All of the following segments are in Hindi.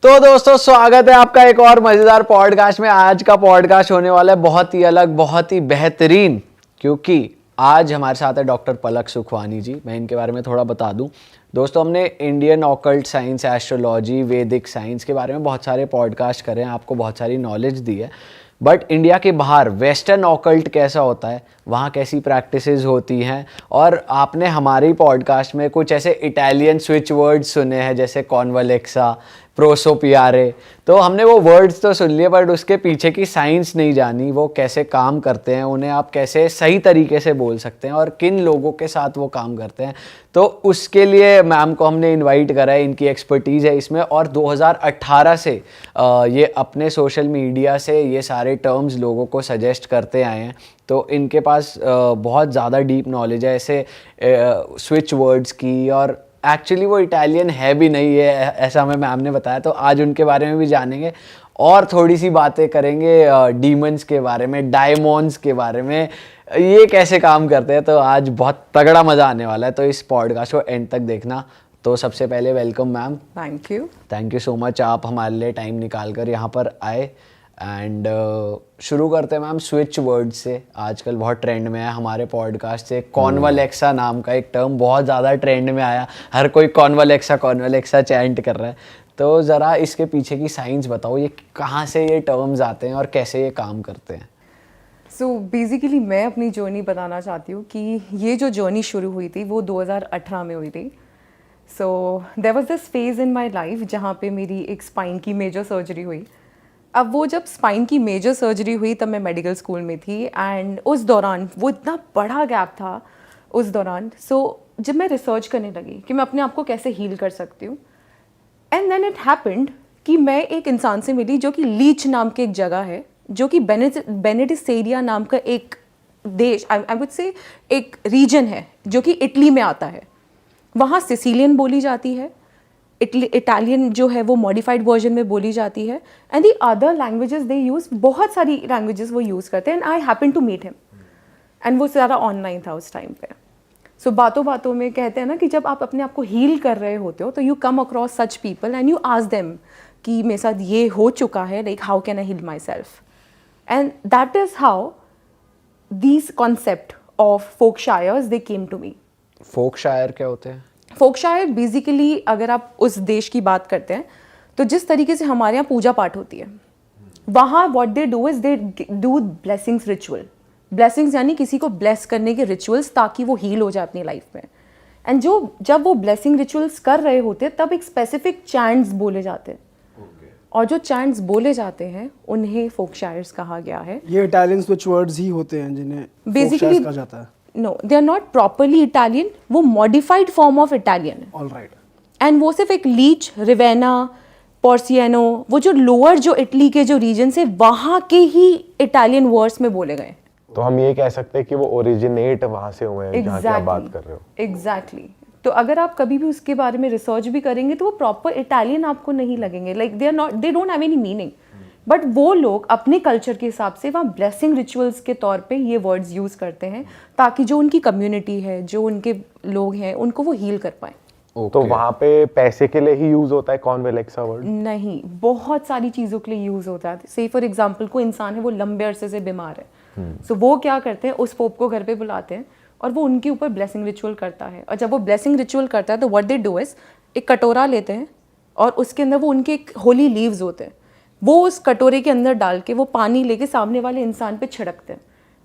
तो दोस्तों स्वागत है आपका एक और मजेदार पॉडकास्ट में। आज का पॉडकास्ट होने वाला है बहुत ही अलग, बहुत ही बेहतरीन, क्योंकि आज हमारे साथ है डॉक्टर पलक सुखवानी जी। मैं इनके बारे में थोड़ा बता दूं। दोस्तों हमने इंडियन ऑकल्ट साइंस, एस्ट्रोलॉजी, वैदिक साइंस के बारे में बहुत सारे पॉडकास्ट करे हैं, आपको बहुत सारी नॉलेज दी है। बट इंडिया के बाहर वेस्टर्न ऑकल्ट कैसा होता है, वहाँ कैसी प्रैक्टिसेस होती हैं, और आपने हमारी पॉडकास्ट में कुछ ऐसे इटालियन स्विच वर्ड्स सुने हैं जैसे कॉन्वलेक्सा, प्रोसोपियारे। तो हमने वो वर्ड्स तो सुन लिए बट उसके पीछे की साइंस नहीं जानी, वो कैसे काम करते हैं, उन्हें आप कैसे सही तरीके से बोल सकते हैं और किन लोगों के साथ वो काम करते हैं। तो उसके लिए मैम को हमने इनवाइट करा है, इनकी एक्सपर्टीज़ है इसमें। और 2018 से ये अपने सोशल मीडिया से ये सारे टर्म्स लोगों को सजेस्ट करते आए हैं। तो इनके पास बहुत ज़्यादा डीप नॉलेज है ऐसे स्विच वर्ड्स की, और एक्चुअली वो इटालियन है भी नहीं है, ऐसा हमें मैम ने बताया। तो आज उनके बारे में भी जानेंगे और थोड़ी सी बातें करेंगे डीमंस के बारे में, डायमंड्स के बारे में, ये कैसे काम करते हैं। तो आज बहुत तगड़ा मज़ा आने वाला है, तो इस पॉडकास्ट को एंड तक देखना। तो सबसे पहले welcome ma'am. Thank you so much, आप हमारे लिए टाइम निकाल कर यहाँ पर आए। एंड शुरू करते हैं मैम स्विच वर्ड से। आजकल बहुत ट्रेंड में है हमारे पॉडकास्ट से। कॉन्वलेक्सा नाम का एक टर्म बहुत ज़्यादा ट्रेंड में आया, हर कोई कॉन्वलेक्सा चैंट कर रहा है। तो ज़रा इसके पीछे की साइंस बताओ, ये कहाँ से ये टर्म्स आते हैं और कैसे ये काम करते हैं। सो बेसिकली मैं अपनी जर्नी बताना चाहती हूँ कि ये जो जर्नी शुरू हुई थी वो 2018 में हुई थी। So there was this phase in my life जहाँ पे मेरी एक स्पाइन की मेजर सर्जरी हुई। अब वो जब स्पाइन की मेजर सर्जरी हुई तब मैं मेडिकल स्कूल में थी, एंड उस दौरान वो इतना बड़ा गैप था उस दौरान। सो जब मैं रिसर्च करने लगी कि मैं अपने आप को कैसे हील कर सकती हूँ, एंड देन इट हैपेंड कि मैं एक इंसान से मिली जो कि लीच नाम की एक जगह है, जो कि बेनेडिसेरिया नाम का एक देश, आई वुड से एक रीजन है जो कि इटली में आता है। वहाँ सिसिलियन बोली जाती है, इटालियन जो है वो मॉडिफाइड वर्जन में बोली जाती है, and the other languages they use, बहुत सारी लैंग्वेजेस वो यूज़ करते हैं। And I happen to meet him, and वो सारा ऑनलाइन था उस टाइम पे। सो बातों बातों में कहते हैं ना कि जब आप अपने आप को हील कर रहे होते हो तो you come across such people and you ask them कि मेरे साथ ये हो चुका है, like how can I heal myself. And that is how these concept of folk shires they came to me. Folk shire क्या होते हैं? फोक शायर बेसिकली अगर आप उस देश की बात करते हैं तो जिस तरीके से हमारे यहाँ पूजा पाठ होती है, वहाँ what they do is they do blessings ritual. Blessings यानी किसी को ब्लेस करने के रिचुअल्स, ताकि वो हील हो जाए अपनी लाइफ में। एंड जब वो ब्लेसिंग रिचुअल्स कर रहे होते हैं तब एक स्पेसिफिक चैंट्स बोले जाते हैं, और जो चैंट्स बोले जाते हैं उन्हें फोक शायर्स कहा गया है। ये इटालियन स्विच वर्ड्स ही होते हैं जिन्हें फोक शायर्स कहा जाता है। No, they are not properly Italian, वो मॉडिफाइड फॉर्म ऑफ इटालियन है। ऑलराइट। एंड वो सिर्फ एक लीच, रिवेना, पोर्सियानो, वो जो लोअर जो इटली के जो रीजन से वहाँ के ही इटालियन वर्ड्स में बोले गए। तो हम ये कह सकते हैं कि वो ओरिजिनेट वहाँ से हुए हैं, जहाँ की आप बात कर रहे हो। एग्जैक्टली। तो अगर आप कभी भी उसके बारे में रिसर्च भी करेंगे तो वो प्रॉपर इटालियन आपको नहीं लगेंगे, like they don't have any meaning. But वो लोग अपने कल्चर के हिसाब से वहाँ ब्लेसिंग रिचुअल्स के तौर पे ये वर्ड्स यूज़ करते हैं, ताकि जो उनकी कम्युनिटी है, जो उनके लोग हैं, उनको वो हील कर पाए। तो वहाँ पे पैसे के लिए ही यूज होता है कॉन्वलेक्सा वर्ड? नहीं, बहुत सारी चीज़ों के लिए यूज़ होता है। से फॉर एग्जाम्पल कोई इंसान है, वो लंबे अरसे से बीमार है, सो वो क्या करते हैं, उस पोप को घर पे बुलाते हैं और वो उनके ऊपर ब्लेसिंग रिचुअल करता है। और जब वो ब्लेसिंग रिचुअल करता है तो व्हाट दे डू इज, एक कटोरा लेते हैं और उसके अंदर वो उनके होली लीव्स होते हैं, वो उस कटोरे के अंदर डाल के वो पानी लेके सामने वाले इंसान पे छिड़कते हैं।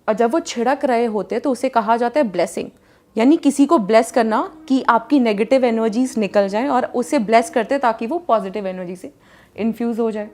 और जब वो छिड़क रहे होते हैं तो उसे कहा जाता है ब्लेसिंग, यानी किसी को ब्लेस करना कि आपकी नेगेटिव एनर्जीज निकल जाएं, और उसे ब्लेस करते हैं ताकि वो पॉजिटिव एनर्जी से इन्फ्यूज़ हो जाए।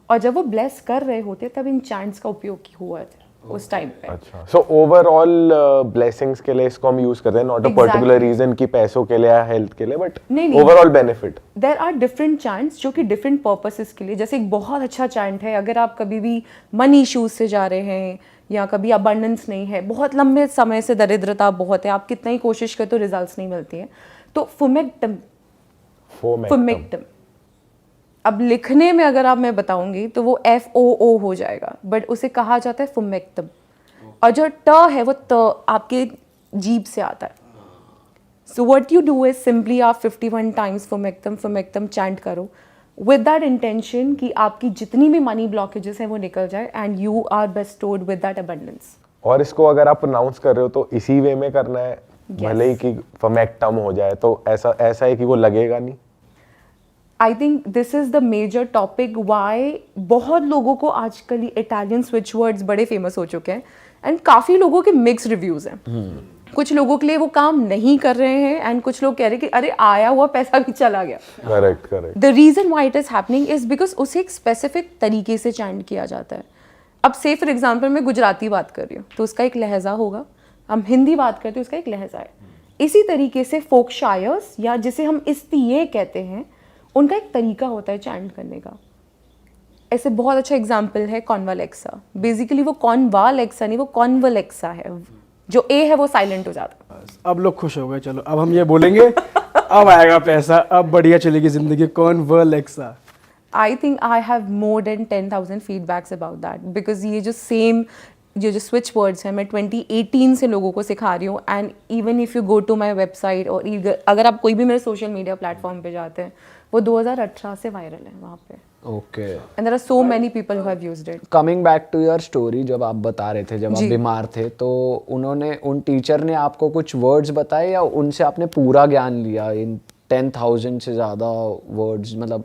और जब वो ब्लेस कर रहे होते तब इन चैंट्स का उपयोग हुआ था उस टाइम पे। अच्छा, सो ओवरऑल ब्लेसिंग्स के लिए इसको हम यूज करते हैं, नॉट अ पर्टिकुलर रीजन कि पैसों के लिए या हेल्थ के लिए, but overall benefit. There are different chants जो कि डिफरेंट पर्पसेस के लिए। जैसे एक बहुत अच्छा चैंट है, अगर आप कभी भी मनी इश्यूज से जा रहे हैं या कभी अबंडेंस नहीं है, बहुत लंबे समय से दरिद्रता बहुत है, आप कितना ही कोशिश करें तो रिजल्ट्स नहीं मिलती हैं, तो फुमेक्टम। अब लिखने में अगर आप मैं बताऊंगी तो वो FOO हो जाएगा, बट उसे कहा जाता है फुमेक्टम। और जो ट है वो त आपके जीभ से आता है। So what you do is simply आप 51 टाइम्स फुमेक्टम चैंट करो। विद दैट इंटेंशन कि आपकी जितनी भी मनी ब्लॉकेजेस हैं वो निकल जाए and you are bestowed with that abundance. और इसको अगर आप प्रोनाउंस कर रहे हो तो इसी वे में करना है, भले ही कि फमेक्टम हो जाए तो ऐसा है कि वो लगेगा नहीं। I think this is the major topic why बहुत लोगों को आजकल इटालियन स्विच वर्ड्स बड़े फेमस हो चुके हैं एंड काफ़ी लोगों के मिक्स रिव्यूज़ हैं। कुछ लोगों के लिए वो काम नहीं कर रहे हैं एंड कुछ लोग कह रहे हैं कि अरे आया हुआ पैसा भी चला गया। Correct. The reason why it is happening is because उसे एक स्पेसिफिक तरीके से चैंट किया जाता है। अब से फॉर एग्जाम्पल मैं गुजराती बात कर रही हूँ तो उसका एक लहजा होगा, हम हिंदी बात करते हैं उसका एक लहजा है। इसी तरीके से फोक शायर्स या जिसे हम इस्तिये कहते हैं उनका एक तरीका होता है चैंट करने का। ऐसे बहुत अच्छा एग्जाम्पल है कॉन्वालेक्सा। बेसिकली वो कॉन्वालेक्सा नहीं, वो कॉन्वलेक्सा है। जो ए है वो साइलेंट हो जाता है। अब लोग खुश हो गए, चलो अब हम ये बोलेंगे अब आएगा पैसा, अब बढ़िया चलेगी जिंदगी। कॉन्वलेक्सा। I think I have more than 10,000 feedbacks about that because ये जो same जो switch words हैं मैं 2018 से लोगों को सिखा रही हूँ and even if you go to my website और अगर आप कोई भी मेरे social media platform पे जाते हैं वो 2018 से viral है वहाँ पे। Okay. And there are so many people who have used it. Coming back to your story, जब आप बता रहे थे जब आप बीमार थे तो उन टीचर ने आपको कुछ वर्ड्स बताए या उनसे आपने पूरा ज्ञान लिया इन 10,000 से ज़्यादा वर्ड्स? मतलब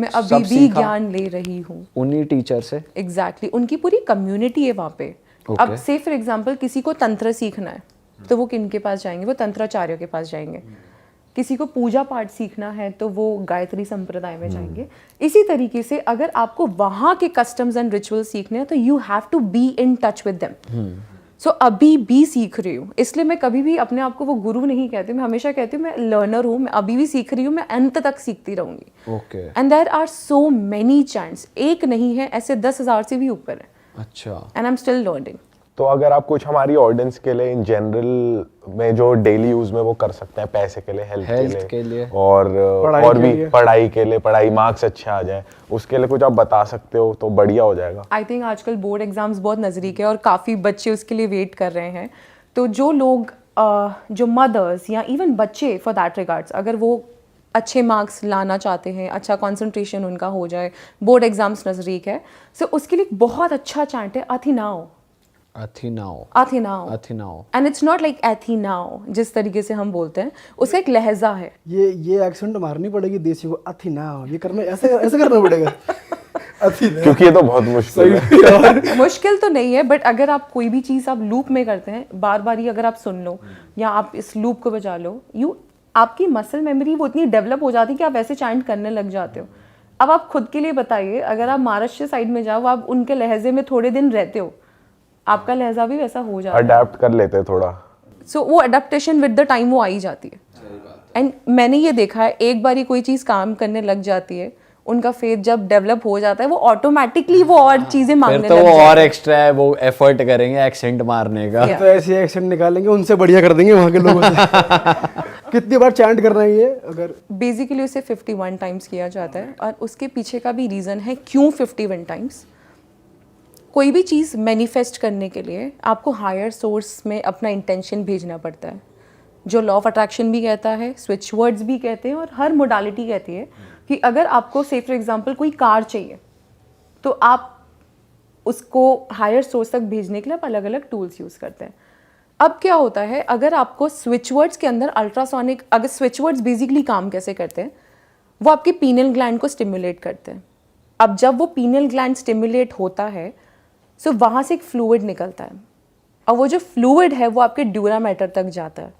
मैं अभी भी ज्ञान ले रही हूँ उन्हीं टीचर से। एग्जैक्टली उनकी पूरी कम्युनिटी है वहाँ पे। अब से फॉर एग्जाम्पल किसी को तंत्र सीखना है तो वो किन के पास जाएंगे? वो तंत्राचार्यों के पास जाएंगे। किसी को पूजा पाठ सीखना है तो वो गायत्री संप्रदाय में जाएंगे। इसी तरीके से अगर आपको वहाँ के कस्टम्स एंड रिचुअल सीखने हैं तो you have to be in touch with them. So अभी भी सीख रही हूँ, इसलिए मैं कभी भी अपने आप को वो गुरु नहीं कहती, मैं हमेशा कहती हूँ मैं लर्नर हूँ, मैं अभी भी सीख रही हूँ, मैं अंत तक सीखती रहूंगी। Okay. And there are so many chants, एक नहीं है, ऐसे 10,000 से भी ऊपर है। अच्छा। And I am still learning. तो अगर आप कुछ हमारी ऑडियंस के लिए इन जनरल में जो डेली यूज में वो कर सकते हैं, पैसे के लिए, हेल्थ के लिए और भी पढ़ाई के लिए, पढ़ाई मार्क्स अच्छे आ जाए, उसके लिए कुछ आप बता सकते हो तो बढ़िया हो जाएगा। आई थिंक आजकल बोर्ड एग्जाम्स बहुत नज़दीक है और काफ़ी बच्चे उसके लिए वेट कर रहे हैं। तो जो लोग जो मदर्स या इवन बच्चे फॉर दैट रिगार्ड्स अगर वो अच्छे मार्क्स लाना चाहते हैं, अच्छा कंसंट्रेशन उनका हो जाए, बोर्ड एग्जाम्स नज़दीक है, सो उसके लिए बहुत अच्छा चैंट है अथिनाओ। एंड इट्स नॉट लाइक एथिनाओ जिस तरीके से हम बोलते हैं, उसका एक लहजा है। ये एक्सेंट मारनी पड़ेगी देसी को, अथिनाओ ये करना, ऐसे करना पड़ेगा। क्योंकि ये तो बहुत मुश्किल है। मुश्किल तो नहीं है, बट अगर आप कोई भी चीज़ आप लूप में करते हैं, बार बार ही अगर आप सुन लो या आप इस लूप को बजा लो, आपकी मसल मेमोरी वो इतनी डेवलप हो जाती है कि आप ऐसे चैंट करने लग जाते हो। अब आप खुद के लिए बताइए, अगर आप महाराष्ट्र साइड में जाओ, आप उनके लहजे में थोड़े दिन रहते हो, आपका लहजा भी वैसा हो जाता है। अडैप्ट कर लेते हैं थोड़ा। सो वो अडेप्टेशन विद द टाइम वो आ ही जाती है। एंड मैंने ये देखा है, एक बार ही कोई चीज़ काम करने लग जाती है, उनका फेथ जब डेवलप हो जाता है वो ऑटोमेटिकली वो और चीजें मांगने लग जाते हैं। फिर तो वो और एक्स्ट्रा है, वो एफर्ट करेंगे एक्सेंट मारने का। तो ऐसे एक्सेंट निकालेंगे, उनसे बढ़िया कर देंगे वहाँ के लोगों से। कितनी बार चैंट करना है ये? अगर बेसिकली उसे 51 टाइम्स किया जाता है और उसके पीछे का भी रीज़न है क्यों 51 टाइम्स। कोई भी चीज़ मैनिफेस्ट करने के लिए आपको हायर सोर्स में अपना इंटेंशन भेजना पड़ता है, जो लॉ ऑफ अट्रैक्शन भी कहता है, स्विच वर्ड्स भी कहते हैं और हर मोडालिटी कहती है कि अगर आपको से फॉर एग्जांपल कोई कार चाहिए तो आप उसको हायर सोर्स तक भेजने के लिए आप अलग अलग टूल्स यूज़ करते हैं। अब क्या होता है, अगर आपको स्विच वर्ड्स के अंदर अल्ट्रासोनिक, अगर स्विच वर्ड्स बेसिकली काम कैसे करते हैं, वो आपके पीनल ग्लैंड को स्टिमुलेट करते हैं। अब जब वो पीनल ग्लैंड स्टिमुलेट होता है सो वहाँ से एक फ्लूइड निकलता है और वो जो फ्लूइड है वो आपके ड्यूरा मैटर तक जाता है।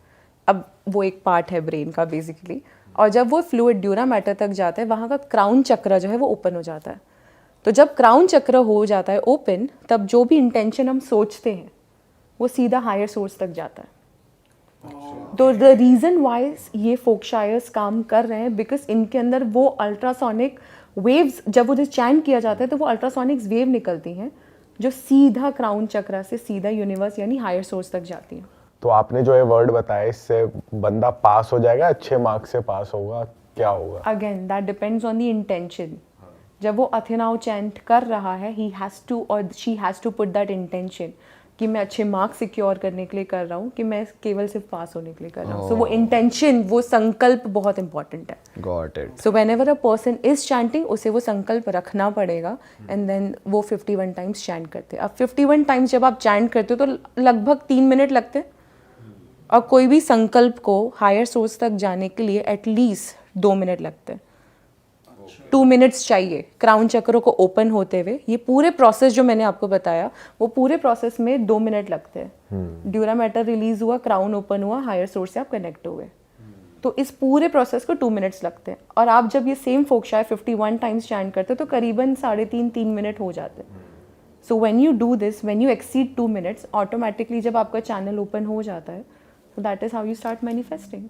अब वो एक पार्ट है ब्रेन का बेसिकली, और जब वो फ्लूइड ड्यूरा मैटर तक जाता है वहाँ का क्राउन चक्र जो है वो ओपन हो जाता है। तो जब क्राउन चक्र हो जाता है ओपन, तब जो भी इंटेंशन हम सोचते हैं वो सीधा हायर सोर्स तक जाता है। तो द रीज़न वाई ये फोकशायर्स काम कर रहे हैं बिकॉज इनके अंदर वो अल्ट्रासोनिक वेव्स, जब वो चैंट किया जाता है तो वो अल्ट्रासोनिक वेव निकलती हैं जो सीधा क्राउन चक्र से सीधा यूनिवर्स यानी हायर सोर्स तक जाती हैं। तो आपने जो ये वर्ड बताया, इससे बंदा पास हो जाएगा, अच्छे मार्क्स से पास होगा, क्या होगा? Again that depends on the intention. जब वो अथेनाओ चैंट कर रहा है, ही हैज़ टू और she has to put that intention. कि मैं अच्छे मार्क्स सिक्योर करने के लिए कर रहा हूँ, कि मैं केवल सिर्फ पास होने के लिए कर रहा हूँ. सो वो इंटेंशन, वो संकल्प बहुत इंपॉर्टेंट है. Got it. So whenever a person is chanting, उसे वो संकल्प रखना पड़ेगा. एंड देन वो 51 टाइम्स चैंट करते हैं. अब 51 टाइम्स जब आप चैंट करते हो तो लगभग 3 मिनट लगते हैं. और कोई भी संकल्प को हायर सोर्स तक जाने के लिए एटलीस्ट 2 मिनट लगते हैं. 2 मिनट्स चाहिए क्राउन चक्रों को ओपन होते हुए. ये पूरे प्रोसेस जो मैंने आपको बताया, वो पूरे प्रोसेस में 2 मिनट लगते हैं. ड्यूरा मैटर रिलीज हुआ, क्राउन ओपन हुआ, हायर सोर्स से आप कनेक्ट हुए. तो इस पूरे प्रोसेस को 2 मिनट्स लगते हैं. और आप जब ये सेम फोक्शाय 51 टाइम्स चैंट करते हो तो करीबन 3.5 मिनट हो जाते हैं. So when you do this, when you exceed 2 minutes, automatically जब आपका चैनल ओपन हो जाता है, so that is how you start manifesting.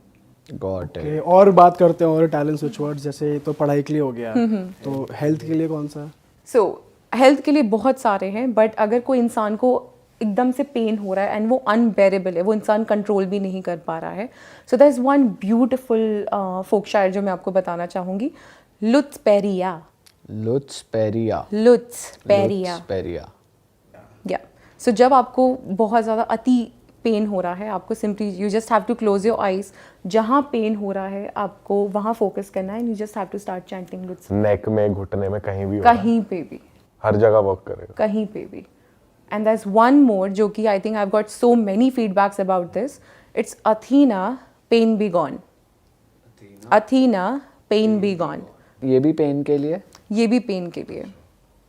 Got it. Okay, और बात करते हैं और टैलेंट स्विच वर्ड्स. जैसे तो पढ़ाई के लिए हो गया, तो हेल्थ के लिए कौन सा? सो हेल्थ के लिए बहुत सारे हैं, बट अगर कोई इंसान को एकदम से पेन हो रहा है एंड वो अनबेरेबल है, वो इंसान कंट्रोल भी नहीं कर पा रहा है, so that is one beautiful folk shire जो मैं आपको बताना चाहूँगी. लुत्सपेरिया. लुत्सपेरिया. लुत्सपेरिया. लुत्सपेरिया. या सो जब आपको बहुत ज़्यादा अति पेन हो रहा है, आपको simply you just have to close your eyes. जहाँ पेन हो रहा है आपको वहाँ फोकस करना है. And you just have to start chanting लुत्स. नेक में, घुटने में, कहीं भी होगा, कहीं पे भी, हर जगह वर्क करेगा, कहीं पे भी. एंड दैट्स वन मोर जो कि I think I have got so many feedbacks about this. It's Athena pain be gone. Athena pain be gone. ये भी पेन के लिए? ये भी पेन के लिए.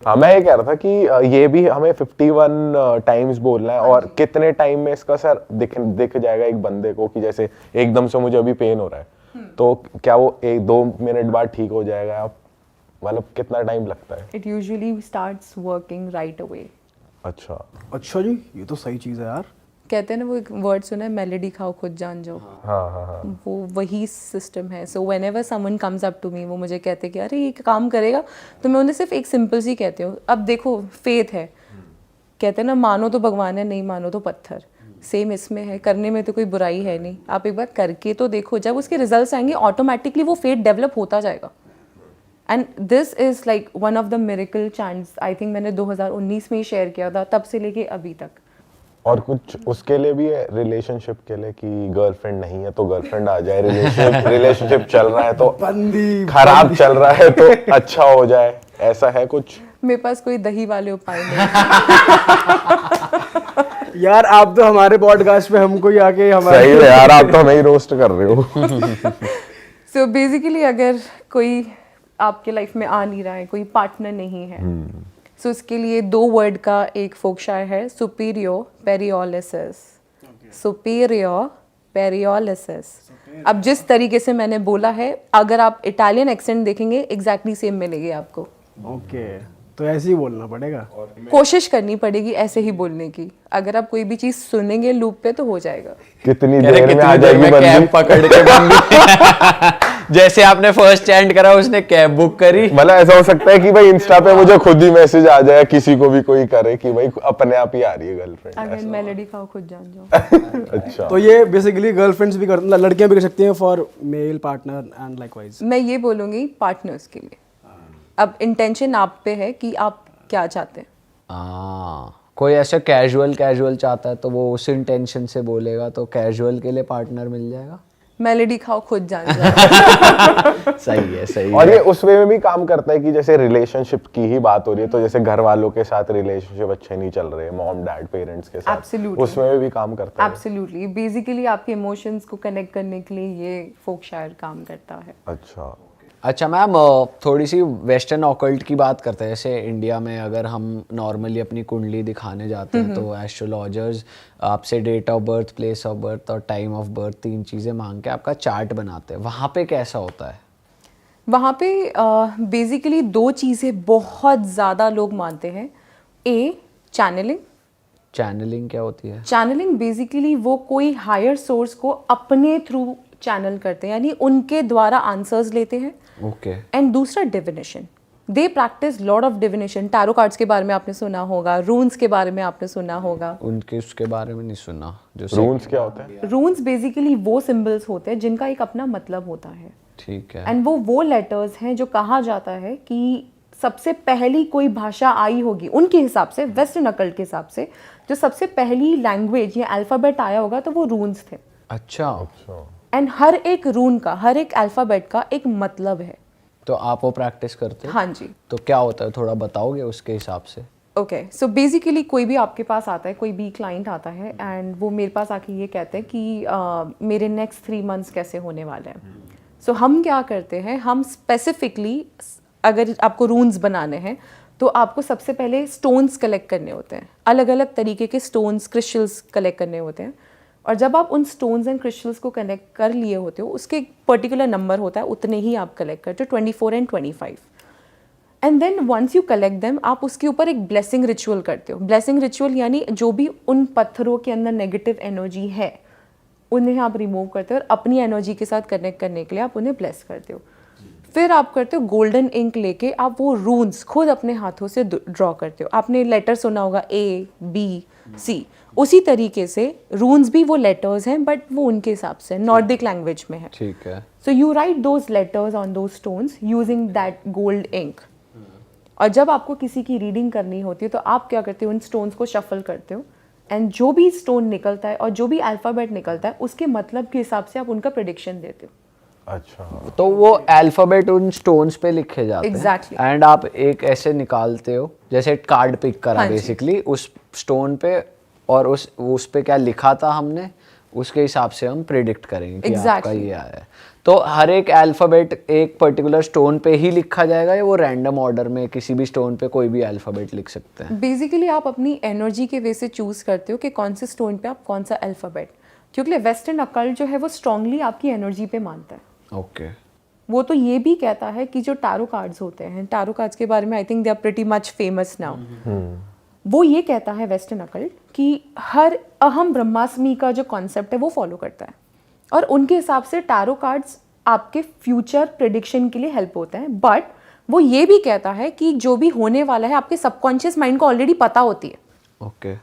हाँ, मैं ये कह रहा था कि ये भी हमें 51 टाइम्स बोलना है. और कितने टाइम में इसका सर दिख जाएगा एक बंदे को कि जैसे एकदम से मुझे अभी पेन हो रहा है, तो क्या वो 1-2 मिनट बाद ठीक हो जाएगा? आप मतलब कितना टाइम लगता है? It usually starts working right away. अच्छा जी, ये तो सही चीज़ है यार. कहते हैं ना, वो एक वर्ड सुना है, मेलेडी खाओ खुद जान जाओ. हाँ. वो वही सिस्टम है. So whenever someone comes up to me, वो मुझे कहते कि अरे ये काम करेगा, तो मैं उन्हें सिर्फ एक सिंपल सी कहती हूँ, अब देखो फेथ है. कहते हैं ना, मानो तो भगवान है, नहीं मानो तो पत्थर. सेम इसमें है, करने में तो कोई बुराई है नहीं. आप एक बार करके तो देखो, जब उसके रिजल्ट्स आएंगे ऑटोमेटिकली वो फेथ डेवलप होता जाएगा. And this is like one of the miracle chants. I think मैंने 2019 में ही शेयर किया था, तब से लेके अभी तक. और कुछ उसके लिए भी है, रिलेशनशिप के लिए, कि गर्लफ्रेंड नहीं है तो गर्लफ्रेंड आ जाए, रिलेशनशिप चल रहा है तो खराब चल रहा है तो अच्छा हो जाए, ऐसा है कुछ? मेरे पास कोई दही वाले उपाय नहीं. यार आप तो हमारे पॉडकास्ट पे हमको ही आके हमारे सही है यार, आप तो हमें ही रोस्ट कर रहे हो. सो बेसिकली अगर कोई आपके लाइफ में आ नहीं रहा है, कोई पार्टनर नहीं है, सो इसके लिए 2 वर्ड का एक फोक्शाय है, सुपीरियर पेरियोलिसिस. सुपीरियर पेरियोलिसिस. अब जिस तरीके से मैंने बोला है, अगर आप इटालियन एक्सेंट देखेंगे एग्जैक्टली सेम मिलेगी आपको. ओके, तो ऐसे ही बोलना पड़ेगा. कोशिश करनी पड़ेगी ऐसे ही बोलने की. अगर आप कोई भी चीज सुनेंगे लूप पे तो हो जाएगा. कितनी देर में आ जाएगी बंदी? कैब पकड़ के बंदी. जैसे आपने फर्स्ट चैंट करा, उसने कैब बुक करी. मतलब ऐसा हो सकता है कि भाई इंस्टा पे मुझे खुद ही मैसेज आ जाए, किसी को भी कोई करे कि भाई अपने आप ही आ रही है गर्लफ्रेंड. अगर मेलेडी खाओ खुद जान जाओ. अच्छा, तो ये बेसिकली गर्लफ्रेंड्स भी करते हैं, लड़कियां भी कर सकती हैं for male partner and likewise. मैं ये बोलूंगी पार्टनर्स के लिए. अब इंटेंशन आप पे है कि आप क्या चाहते हैं. कोई ऐसे कैजुअल चाहता है तो वो उस इंटेंशन से बोलेगा, तो कैजुअल के लिए पार्टनर मिल जाएगा. मेलेडी खाओ खुद जान जाओ. सही है. और ये उस वे में भी काम करता है कि जैसे रिलेशनशिप की ही बात हो रही है, तो जैसे घर वालों के साथ रिलेशनशिप अच्छे नहीं चल रहे, मॉम डैड पेरेंट्स के साथ, Absolutely. उसमें भी काम करता है. एब्सोल्युटली. बेसिकली आपके इमोशंस को कनेक्ट करने के लिए ये फोक्शायर काम करता है. अच्छा मैम, थोड़ी सी वेस्टर्न ऑकल्ट की बात करते हैं. जैसे इंडिया में अगर हम नॉर्मली अपनी कुंडली दिखाने जाते हैं तो एस्ट्रोलॉजर्स आपसे date of birth, place of birth और टाइम ऑफ बर्थ 3 चीज़ें मांग के आपका चार्ट बनाते हैं. वहाँ पे कैसा होता है? वहाँ पे बेसिकली 2 चीज़ें बहुत ज़्यादा लोग मानते हैं. चैनलिंग. चैनलिंग क्या होती है? चैनलिंग बेसिकली वो कोई हायर सोर्स को अपने थ्रू चैनल करते हैं, यानी उनके द्वारा आंसर्स लेते हैं. ओके. एंड दूसरा divination. They practice lot of divination. Tarot cards के बारे में आपने सुना होगा, रून्स के बारे में आपने सुना होगा. उनके उसके बारे में नहीं सुना. जो रून्स क्या होता है? रून्स बेसिकली वो सिंबल्स होते हैं जिनका एक अपना मतलब होता है. ठीक है. एंड वो लेटर्स हैं जो कहा जाता है कि सबसे पहली कोई भाषा आई होगी उनके हिसाब से, वेस्टर्न अकल्ट के हिसाब से जो सबसे पहली लैंग्वेज या अल्फ़ाबेट आया होगा तो वो रून्स थे। अच्छा। एंड हर एक रून का, हर एक अल्फ़ाबेट का एक मतलब है। तो आप वो प्रैक्टिस करते हो? हाँ जी। तो क्या होता है, थोड़ा बताओगे उसके हिसाब से? ओके, सो बेसिकली कोई भी आपके पास आता है, कोई भी क्लाइंट आता है एंड वो मेरे पास आके ये कहते हैं कि मेरे नेक्स्ट 3 मंथ्स कैसे होने वाले हैं। सो हम क्या करते हैं, हम स्पेसिफिकली अगर आपको रून्स बनाने हैं तो आपको सबसे पहले स्टोन्स कलेक्ट करने होते हैं, अलग अलग तरीके के स्टोन्स, क्रिस्टल्स कलेक्ट करने होते हैं। और जब आप उन स्टोन्स एंड क्रिस्टल्स को कनेक्ट कर लिए होते हो, उसके एक पर्टिकुलर नंबर होता है, उतने ही आप कलेक्ट करते हो, 24 and 25। And then once you collect them, आप उसके ऊपर एक ब्लेसिंग रिचुअल करते हो। ब्लेसिंग रिचुअल यानी जो भी उन पत्थरों के अंदर नेगेटिव एनर्जी है उन्हें आप रिमूव करते हो और अपनी एनर्जी के साथ कनेक्ट करने के लिए आप उन्हें ब्लेस करते हो। फिर आप करते हो गोल्डन इंक लेके आप वो रून्स खुद अपने हाथों से ड्रॉ करते हो। आपने लेटर सुना होगा ABC, उसी तरीके से रून्स भी वो लेटर्स हैं बट वो उनके हिसाब से नॉर्डिक लैंग्वेज में है। ठीक है। So you write those letters on those stones using that gold ink. और जब आपको किसी की रीडिंग करनी होती है तो आप क्या करते हो, उन स्टोन्स को शफल करते हो एंड जो भी स्टोन निकलता है और जो भी अल्फ़ाबेट निकलता है उसके मतलब के हिसाब से आप उनका प्रेडिक्शन देते हो। अच्छा। तो वो अल्फाबेट उन स्टोन्स पे लिखे जाते हैं। Exactly. एंड आप एक ऐसे निकालते हो जैसे कार्ड पिक करा हाँ जी। बेसिकली उस स्टोन पे, और उस पे क्या लिखा था हमने, उसके हिसाब से हम प्रिडिक्ट करेंगे कि आपका Exactly. ये आया है। तो हर एक अल्फाबेट एक पर्टिकुलर स्टोन पे ही लिखा जाएगा या वो रैंडम ऑर्डर में किसी भी स्टोन पे कोई भी अल्फाबेट लिख सकते हैं? बेसिकली आप अपनी एनर्जी के वे से चूज करते हो कि कौन से स्टोन पे आप कौन सा अल्फ़ाबेट, क्योंकि वेस्टर्न अकल्ट जो है वो स्ट्रांगली आपकी एनर्जी पे मानता है। ओके। वो तो ये भी कहता है कि जो टैरो कार्ड्स होते हैं, टैरो कार्ड्स के बारे में I think they are pretty much famous now. वो ये कहता है वेस्टर्न अकल्ट कि हर अहम ब्रह्मास्मि का जो कॉन्सेप्ट है वो फॉलो करता है और उनके हिसाब से टैरो कार्ड्स आपके फ्यूचर प्रेडिक्शन के लिए हेल्प होते हैं। बट वो ये भी कहता है कि जो भी होने वाला है आपके सबकॉन्शियस माइंड को ऑलरेडी पता होती है, ओके।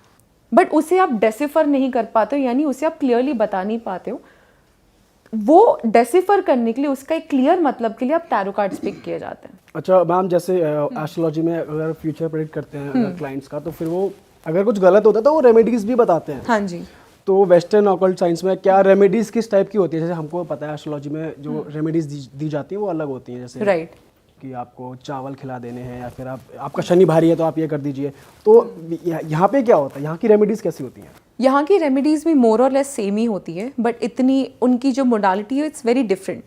बट उसे आप डेसिफर नहीं कर पाते हो, यानी उसे आप क्लियरली बता नहीं पाते हो। वो डेसिफर करने के लिए, उसका एक क्लियर मतलब के लिए आप टैरो कार्ड्स पिक किए जाते हैं। अच्छा मैम, जैसे एस्ट्रोलॉजी में अगर फ्यूचर प्रेडिक्ट करते हैं अगर क्लाइंट्स का, तो फिर वो अगर कुछ गलत होता है तो वो रेमेडीज भी बताते हैं। हाँ जी। तो वेस्टर्न ऑकल्ट साइंस में क्या रेमेडीज किस टाइप की होती है? जैसे हमको पता है एस्ट्रोलॉजी में जो रेमेडीज दी जाती हैं वो अलग होती हैं, जैसे राइट कि आपको चावल खिला देने हैं या फिर आपका शनि भारी है तो आप ये कर दीजिए। तो यहाँ पे क्या होता है, यहाँ की रेमेडीज कैसी होती हैं? यहाँ की रेमेडीज़ भी मोर और लेस सेम ही होती है, बट इतनी उनकी जो मोडालिटी है it's very different.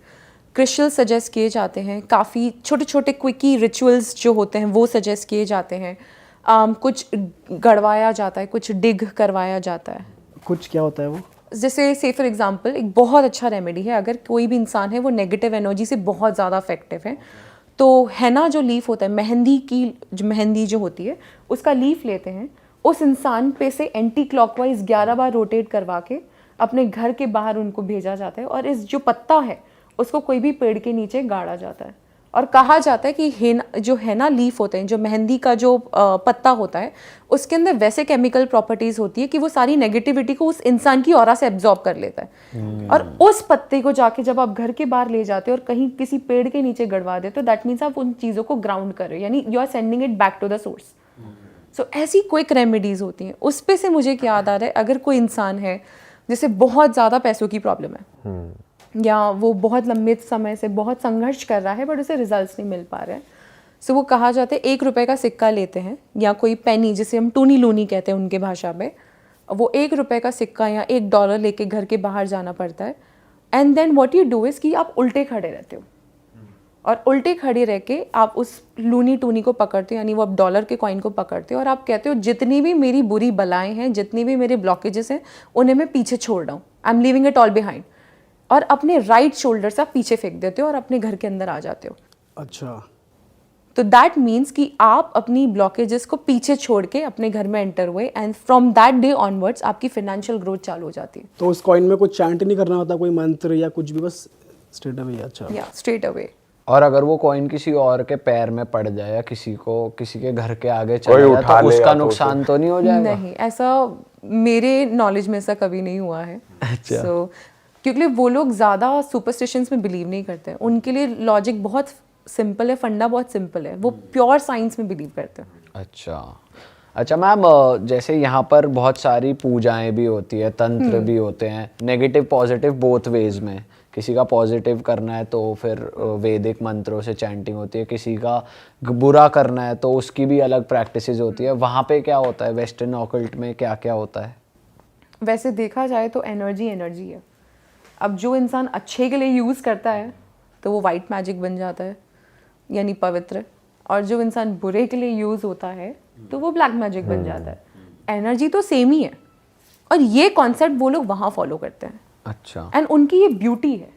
Crystal suggest किए जाते हैं, काफ़ी छोटे छोटे क्विकी रिचुअल्स जो होते हैं वो सजेस्ट किए जाते हैं, कुछ गड़वाया जाता है, कुछ डिग करवाया जाता है। कुछ क्या होता है वो? जैसे से फॉर एग्जांपल एक बहुत अच्छा रेमेडी है, अगर कोई भी इंसान है वो नेगेटिव एनर्जी से बहुत ज़्यादा अफेक्टिव है, तो हैना जो लीफ होता है, मेहंदी जो होती है उसका लीफ लेते हैं, उस इंसान पे से एंटी क्लॉकवाइज 11 बार रोटेट करवा के अपने घर के बाहर उनको भेजा जाता है और इस जो पत्ता है उसको कोई भी पेड़ के नीचे गाड़ा जाता है। और कहा जाता है कि जो हैना लीफ होते हैं, जो मेहंदी का जो पत्ता होता है, उसके अंदर वैसे केमिकल प्रॉपर्टीज होती है कि वो सारी नेगेटिविटी को उस इंसान की ऑरा से एब्जॉर्ब कर लेता है। और उस पत्ते को जाके जब आप घर के बाहर ले जाते हो और कहीं किसी पेड़ के नीचे गड़वा देते हो, दैट मीन्स आप उन चीज़ों को ग्राउंड कर रहे हो, यानी you are sending it back to the source. So ऐसी क्विक रेमेडीज होती हैं। उस पे से मुझे याद आ रहा है, अगर कोई इंसान है जिसे बहुत ज़्यादा पैसों की प्रॉब्लम है या वो बहुत लंबे समय से बहुत संघर्ष कर रहा है बट उसे रिजल्ट्स नहीं मिल पा रहे हैं, सो वो कहा जाता है 1 रुपए का सिक्का लेते हैं या कोई पेनी, जिसे हम टूनी लूनी कहते हैं उनके भाषा में, वो 1 रुपए का सिक्का या $1 लेके घर के बाहर जाना पड़ता है। And then what you do is कि आप उल्टे खड़े रहते हो और उल्टे खड़े रह के आप उस लूनी टूनी को पकड़ते हो, यानी वो आप डॉलर के कॉइन को पकड़ते हो और आप कहते हो जितनी भी मेरी बुरी बलाएं हैं, जितनी भी मेरे ब्लॉकेजेस हैं, उन्हें मैं पीछे छोड़ रहा हूँ, I am leaving it all behind. और अपने राइट शोल्डर से आप पीछे फेंक देते हो और अपने घर के अंदर आ जाते हो। अच्छा। तो दैट मीन्स कि आप अपनी ब्लॉकेजेस को पीछे छोड़ के अपने घर में एंटर हुए and from that day onwards आपकी फाइनेंशियल ग्रोथ चालू हो जाती है। तो उस कॉइन में कुछ चैंट नहीं करना होता, कोई मंत्र या कुछ भी, बस स्ट्रेट अवे? अच्छा। या स्ट्रेट अवे। और अगर वो कॉइन किसी और के पैर में पड़ जाए या किसी के घर के आगे चला जाए तो उसका नुकसान तो नहीं हो जाएगा? नहीं, ऐसा मेरे नॉलेज में ऐसा कभी नहीं हुआ है। अच्छा। क्योंकि वो लोग ज़्यादा सुपरस्टिशंस में बिलीव नहीं करते हैं, उनके लिए लॉजिक बहुत सिंपल है, फंडा बहुत सिंपल है, वो प्योर साइंस में बिलीव करते हैं। अच्छा मैम, जैसे यहाँ पर बहुत सारी पूजाएं भी होती है, तंत्र भी होते हैं, नेगेटिव पॉजिटिव बोथ वेज में। किसी का पॉजिटिव करना है तो फिर वैदिक मंत्रों से चैंटिंग होती है, किसी का बुरा करना है तो उसकी भी अलग प्रैक्टिसेस होती है। वहाँ पे क्या होता है वेस्टर्न ऑकल्ट में, क्या क्या होता है? वैसे देखा जाए तो एनर्जी है। अब जो इंसान अच्छे के लिए यूज़ करता है तो वो वाइट मैजिक बन जाता है, यानी पवित्र, और जो इंसान बुरे के लिए यूज़ होता है तो वो ब्लैक मैजिक बन जाता है। एनर्जी तो सेम ही है, और ये कॉन्सेप्ट वो लोग वहाँ फॉलो करते हैं। अच्छा। एंड उनकी ये ब्यूटी है।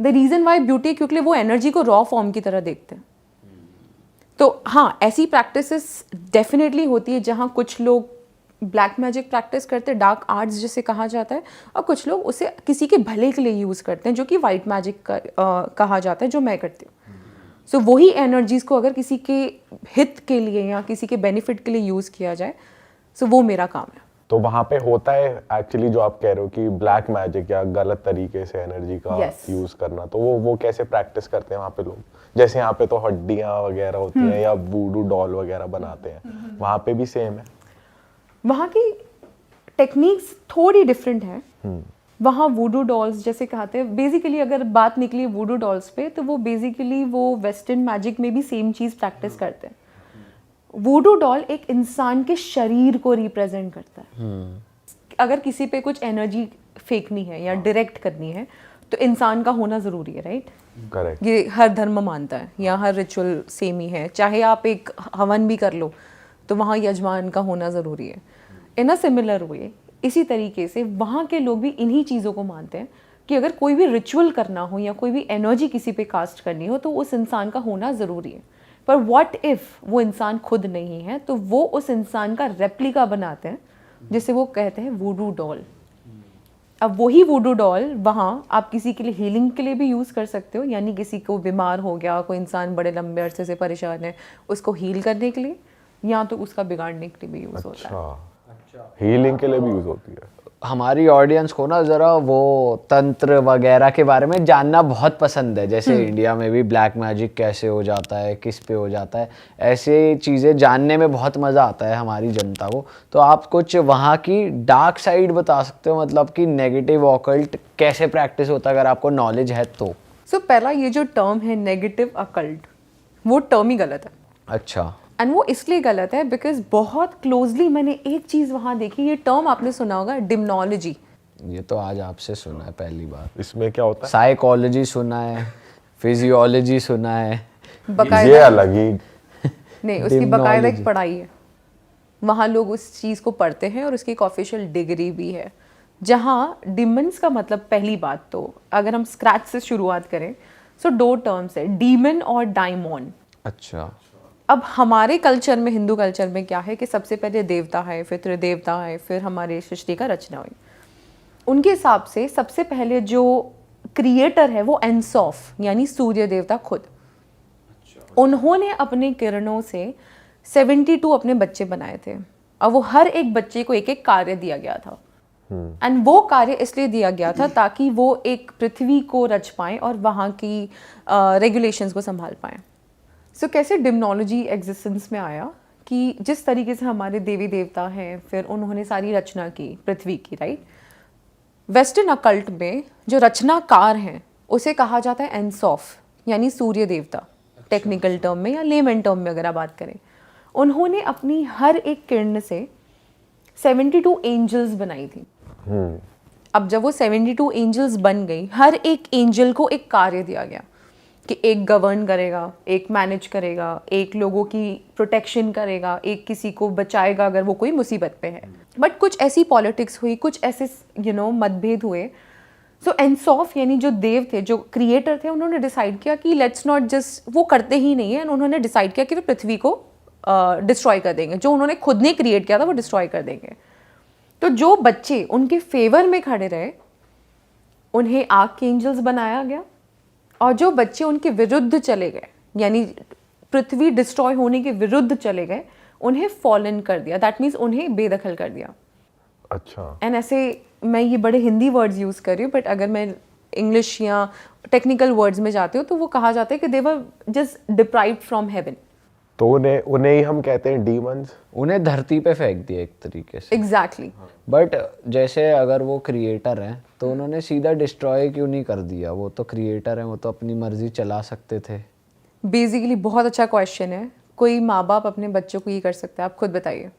द रीज़न वाई ब्यूटी है क्योंकि वो एनर्जी को रॉ फॉर्म की तरह देखते हैं। तो हाँ, ऐसी प्रैक्टिसेस डेफिनेटली होती है जहाँ कुछ लोग ब्लैक मैजिक प्रैक्टिस करते हैं, डार्क आर्ट्स जिसे कहा जाता है, और कुछ लोग उसे किसी के भले के लिए यूज़ करते हैं, जो कि वाइट मैजिक कहा जाता है, जो मैं करती हूँ। सो वही एनर्जीज़ को अगर किसी के हित के लिए या किसी के बेनिफिट के लिए यूज़ किया जाए, सो वो मेरा काम है। तो वहाँ पे होता है एक्चुअली जो आप कह रहे हो कि ब्लैक मैजिक या गलत तरीके से एनर्जी का यूज करना, तो वो कैसे प्रैक्टिस करते हैं वहाँ पे लोग? जैसे यहाँ पे तो हड्डियाँ वगैरह होती हैं या वूडू डॉल वगैरह बनाते हैं, वहाँ पे भी सेम है? वहाँ की टेक्निक्स थोड़ी डिफरेंट है। वहाँ वूडू डॉल्स जैसे कहते हैं, बेसिकली अगर बात निकली वूडू डॉल्स पे, तो वो बेसिकली वो वेस्टर्न मैजिक में भी सेम चीज़ प्रैक्टिस करते हैं। वूडू डॉल एक इंसान के शरीर को रिप्रेजेंट करता है। अगर किसी पे कुछ एनर्जी फेंकनी है या डायरेक्ट करनी है तो इंसान का होना ज़रूरी है, राइट? करेक्ट। ये हर धर्म मानता है या हर रिचुअल सेम ही है। चाहे आप एक हवन भी कर लो तो वहाँ यजमान का होना ज़रूरी है। इन अ सिमिलर वे, इसी तरीके से वहाँ के लोग भी इन्हीं चीज़ों को मानते हैं कि अगर कोई भी रिचुअल करना हो या कोई भी एनर्जी किसी पे कास्ट करनी हो तो उस इंसान का होना ज़रूरी है। पर व्हाट इफ़ वो इंसान खुद नहीं है, तो वो उस इंसान का रेप्लिका बनाते हैं, जिसे वो कहते हैं वूडू डॉल। अब वही वूडू डॉल वहाँ आप किसी के लिए हीलिंग के लिए भी यूज़ कर सकते हो, यानी किसी को बीमार हो गया, कोई इंसान बड़े लंबे अरसे से परेशान है, उसको हील करने के लिए, या तो उसका बिगाड़ने के लिए भी यूज़ होता है। हीलिंग के लिए भी यूज होती है। हमारी ऑडियंस को ना ज़रा वो तंत्र वगैरह के बारे में जानना बहुत पसंद है। जैसे इंडिया में भी ब्लैक मैजिक कैसे हो जाता है, किस पे हो जाता है, ऐसे चीज़ें जानने में बहुत मज़ा आता है हमारी जनता को। तो आप कुछ वहाँ की डार्क साइड बता सकते हो, मतलब कि नेगेटिव ऑकल्ट कैसे प्रैक्टिस होता है, अगर आपको नॉलेज है तो? पहला ये जो टर्म है नेगेटिव अकल्ट, वो टर्म ही गलत है। अच्छा। एंड वो इसलिए गलत है बिकॉज बहुत क्लोजली मैंने एक चीज़ वहाँ देखी, ये टर्म आपने सुना होगा, डिमनोलॉजी। ये तो आज आपसे सुना है पहली बार। इसमें क्या होता है? साइकोलॉजी सुना है, फिजियोलॉजी सुना है, ये अलग ही नहीं, उसकी बाकायदा एक पढ़ाई है। वहाँ लोग उस चीज़ को पढ़ते हैं और उसकी एक ऑफिशियल डिग्री भी है। जहाँ डिमन्स का मतलब, पहली बात तो अगर हम स्क्रैच से शुरुआत करें, सो दो टर्म्स है, डीमन और डायमॉन। अच्छा। अब हमारे कल्चर में, हिंदू कल्चर में क्या है कि सबसे पहले देवता है, फिर त्रिदेवता है, फिर हमारे सृष्टि का रचना हुई। उनके हिसाब से सबसे पहले जो क्रिएटर है वो एनसॉफ, यानी सूर्य देवता खुद। उन्होंने अपने किरणों से 72 अपने बच्चे बनाए थे, और वो हर एक बच्चे को एक एक कार्य दिया गया था। एंड वो कार्य इसलिए दिया गया था ताकि वो एक पृथ्वी को रच पाएं और वहाँ की रेगुलेशंस को संभाल पाएं। सो कैसे डिमनोलॉजी एग्जिस्टेंस में आया कि जिस तरीके से हमारे देवी देवता हैं, फिर उन्होंने सारी रचना की पृथ्वी की, राइट? वेस्टर्न अकल्ट में जो रचनाकार हैं उसे कहा जाता है एनसॉफ, यानी सूर्य देवता, टेक्निकल टर्म में या लेमन टर्म में अगर आप बात करें। उन्होंने अपनी हर एक किरण से 72 एंजल्स बनाई थी। अब जब वो 72 एंजल्स बन गई, हर एक एंजल को एक कार्य दिया गया कि एक गवर्न करेगा, एक मैनेज करेगा, एक लोगों की प्रोटेक्शन करेगा, एक किसी को बचाएगा अगर वो कोई मुसीबत पे है। बट कुछ ऐसी पॉलिटिक्स हुई, कुछ ऐसे मतभेद हुए। सो एनसॉफ यानी जो देव थे, जो क्रिएटर थे, उन्होंने डिसाइड किया कि लेट्स नॉट जस्ट, वो करते ही नहीं है, उन्होंने डिसाइड किया कि वे पृथ्वी को डिस्ट्रॉय कर देंगे। जो उन्होंने खुद ने क्रिएट किया था वो डिस्ट्रॉय कर देंगे। तो जो बच्चे उनके फेवर में खड़े रहे उन्हें आग के एंजल्स बनाया गया, और जो बच्चे उनके विरुद्ध चले गए, यानी पृथ्वी डिस्ट्रॉय होने के विरुद्ध चले गए, उन्हें फॉलन कर दिया। दैट मीन्स उन्हें बेदखल कर दिया। अच्छा। एंड ऐसे मैं ये बड़े हिंदी वर्ड्स यूज़ कर रही हूँ, बट अगर मैं इंग्लिश या टेक्निकल वर्ड्स में जाते हो तो वो कहा जाता है कि they were just deprived from heaven. तो उन्हें ही हम कहते हैं डीमंस। उन्हें धरती पे फेंक दिया एक तरीके से। एग्जैक्टली। बट जैसे अगर वो क्रिएटर हैं तो उन्होंने सीधा डिस्ट्रॉय क्यों नहीं कर दिया? वो तो क्रिएटर हैं, वो तो अपनी मर्जी चला सकते थे। बेसिकली बहुत अच्छा क्वेश्चन है। कोई माँ बाप अपने बच्चों को ये कर सकता है? आप खुद बताइए।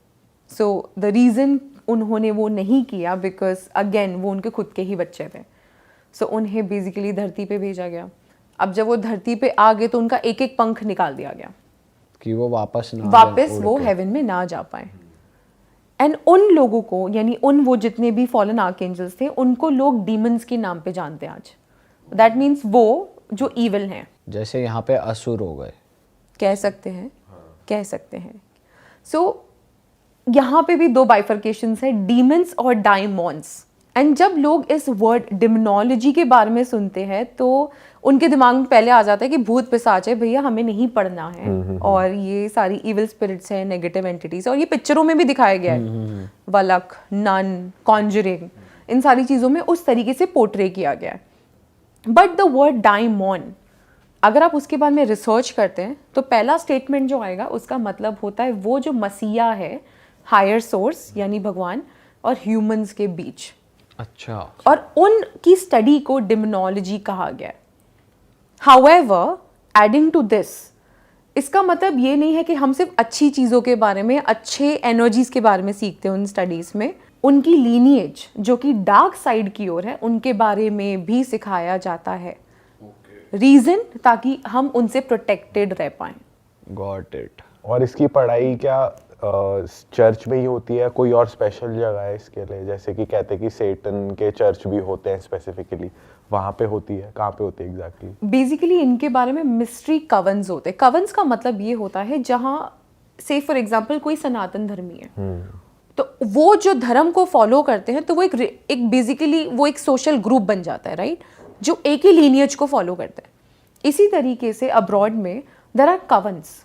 सो द रीज़न उन्होंने वो नहीं किया बिकॉज अगेन वो उनके खुद के ही बच्चे थे। सो उन्हें बेसिकली धरती पे भेजा गया। अब जब वो धरती पे आ गए तो उनका एक एक पंख निकाल दिया गया कि वो वापस वो हेवन में ना जा पाए। एंड उन लोगों को, यानी वो जितने भी फॉलन आर्कएंजल्स थे, उनको लोग डीमंस के नाम पे जानते हैं आज। दैट मीन्स वो जो इविल हैं। जैसे यहाँ पे असुर हो गए, कह सकते हैं। सो यहाँ पे भी दो बाइफर्केशंस है, डीमंस और डायमॉन्स। एंड जब लोग इस वर्ड डिमोनोलॉजी के बारे में सुनते हैं तो उनके दिमाग में पहले आ जाता है कि भूत पिशाच है भैया, हमें नहीं पढ़ना है, और ये सारी इविल स्पिरिट्स हैं, नेगेटिव एंटिटीज। और ये पिक्चरों में भी दिखाया गया है, वलक, नन, कॉन्जरिंग, इन सारी चीज़ों में उस तरीके से पोर्ट्रे किया गया है। बट द वर्ड डायमॉन, अगर आप उसके बारे में रिसर्च करते हैं तो पहला स्टेटमेंट जो आएगा उसका मतलब होता है वो जो मसीहा है, हायर सोर्स यानी भगवान, और ह्यूमंस के बीच। अच्छा। और उनकी स्टडी को डिमोनोलॉजी कहा गया है। हाउएवर, एडिंग टू दिस, इसका मतलब ये नहीं है कि हम सिर्फ अच्छी चीज़ों के बारे में, अच्छे एनर्जीज के बारे में सीखते हैं उन स्टडीज़ में। उनकी लीनिएज जो कि डार्क साइड की ओर है, उनके बारे में भी सिखाया जाता है। रीज़न, ताकि हम उनसे प्रोटेक्टेड रह पाएं। Got it. और इसकी पढ़ाई क्या चर्च में ही होती है, कोई और स्पेशल जगह है इसके लिए? जैसे कि कहते हैं कि सेटन के चर्च भी होते हैं स्पेसिफिकली, वहाँ पे होती है? कहाँ पे होती है एग्जैक्टली? बेसिकली इनके बारे में मिस्ट्री कवन्स होते हैं। कवन्स का मतलब ये होता है जहाँ से फॉर एग्जांपल कोई सनातन धर्मी है, तो वो जो धर्म को फॉलो करते हैं तो वो एक बेसिकली वो एक सोशल ग्रुप बन जाता है, राइट, जो एक ही लीनियज को फॉलो करते हैं। इसी तरीके से अब्रॉड में देयर आर कवन्स,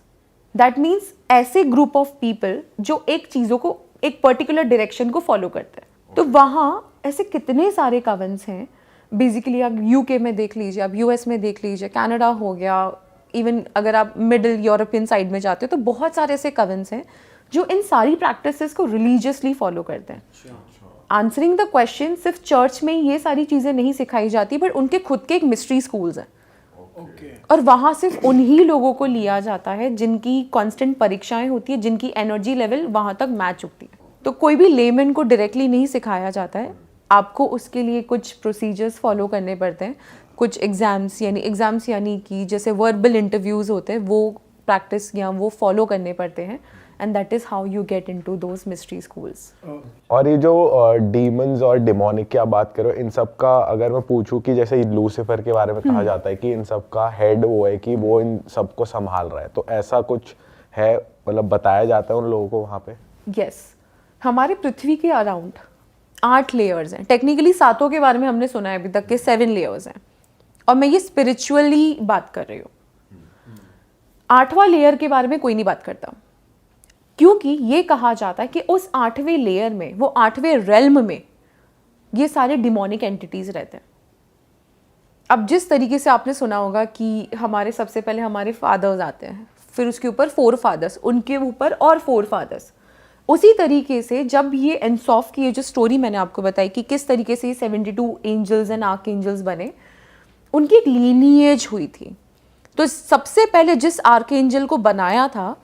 दैट मीन्स ऐसे ग्रुप ऑफ पीपल जो एक चीज़ों को, एक पर्टिकुलर डायरेक्शन को फॉलो करते हैं। तो वहाँ ऐसे कितने सारे कवन्स हैं। बेसिकली आप यूके में देख लीजिए, आप यूएस में देख लीजिए, कनाडा हो गया, इवन अगर आप मिडिल यूरोपियन साइड में जाते हो तो बहुत सारे ऐसे कवन्स हैं जो इन सारी प्रैक्टिसेस को रिलीजियसली फॉलो करते हैं। आंसरिंग द क्वेश्चन, सिर्फ चर्च में ये सारी चीज़ें नहीं सिखाई जाती, बट उनके खुद के एक मिस्ट्री स्कूल्स हैं। और वहाँ सिर्फ उन्हीं लोगों को लिया जाता है जिनकी कांस्टेंट परीक्षाएं होती है, जिनकी एनर्जी लेवल वहाँ तक मैच होती है। तो कोई भी लेमन को डायरेक्टली नहीं सिखाया जाता है, आपको उसके लिए कुछ प्रोसीजर्स फॉलो करने पड़ते हैं, कुछ एग्ज़ाम्स यानी कि जैसे वर्बल इंटरव्यूज़ होते हैं, वो प्रैक्टिस या वो फॉलो करने पड़ते हैं। And that is how you get into those mystery schools. और ये जो डीमंस और डिमोनिक की आप बात करो, इन सब का अगर मैं पूछूं कि जैसे लूसीफर के बारे में कहा जाता है कि इन सब का हेड वो है कि वो इन सबको संभाल रहा है, तो ऐसा कुछ है, मतलब बताया जाता है उन लोगों को वहाँ पे? यस, हमारे पृथ्वी के अराउंड 8 लेयर्स हैं। टेक्निकली 7 के बारे में हमने सुना है अभी तक के 7 लेयर्स हैं, और मैं ये स्पिरिचुअली बात कर रही हूँ। 8वां लेयर के बारे में कोई नहीं बात करता, क्योंकि ये कहा जाता है कि उस 8वें लेयर में, वो 8वें रेल्म में, ये सारे डिमोनिक एंटिटीज रहते हैं। अब जिस तरीके से आपने सुना होगा कि हमारे सबसे पहले हमारे फादर्स आते हैं, फिर उसके ऊपर 4 फादर्स, उनके ऊपर और 4 फादर्स, उसी तरीके से जब ये एनसॉफ की ये जो स्टोरी मैंने आपको बताई कि किस तरीके से ये 72 एंजल्स एंड आर्क एंजल्स बने, उनकी एक लीनिएज हुई थी। तो सबसे पहले जिस आर्क एंजल को बनाया था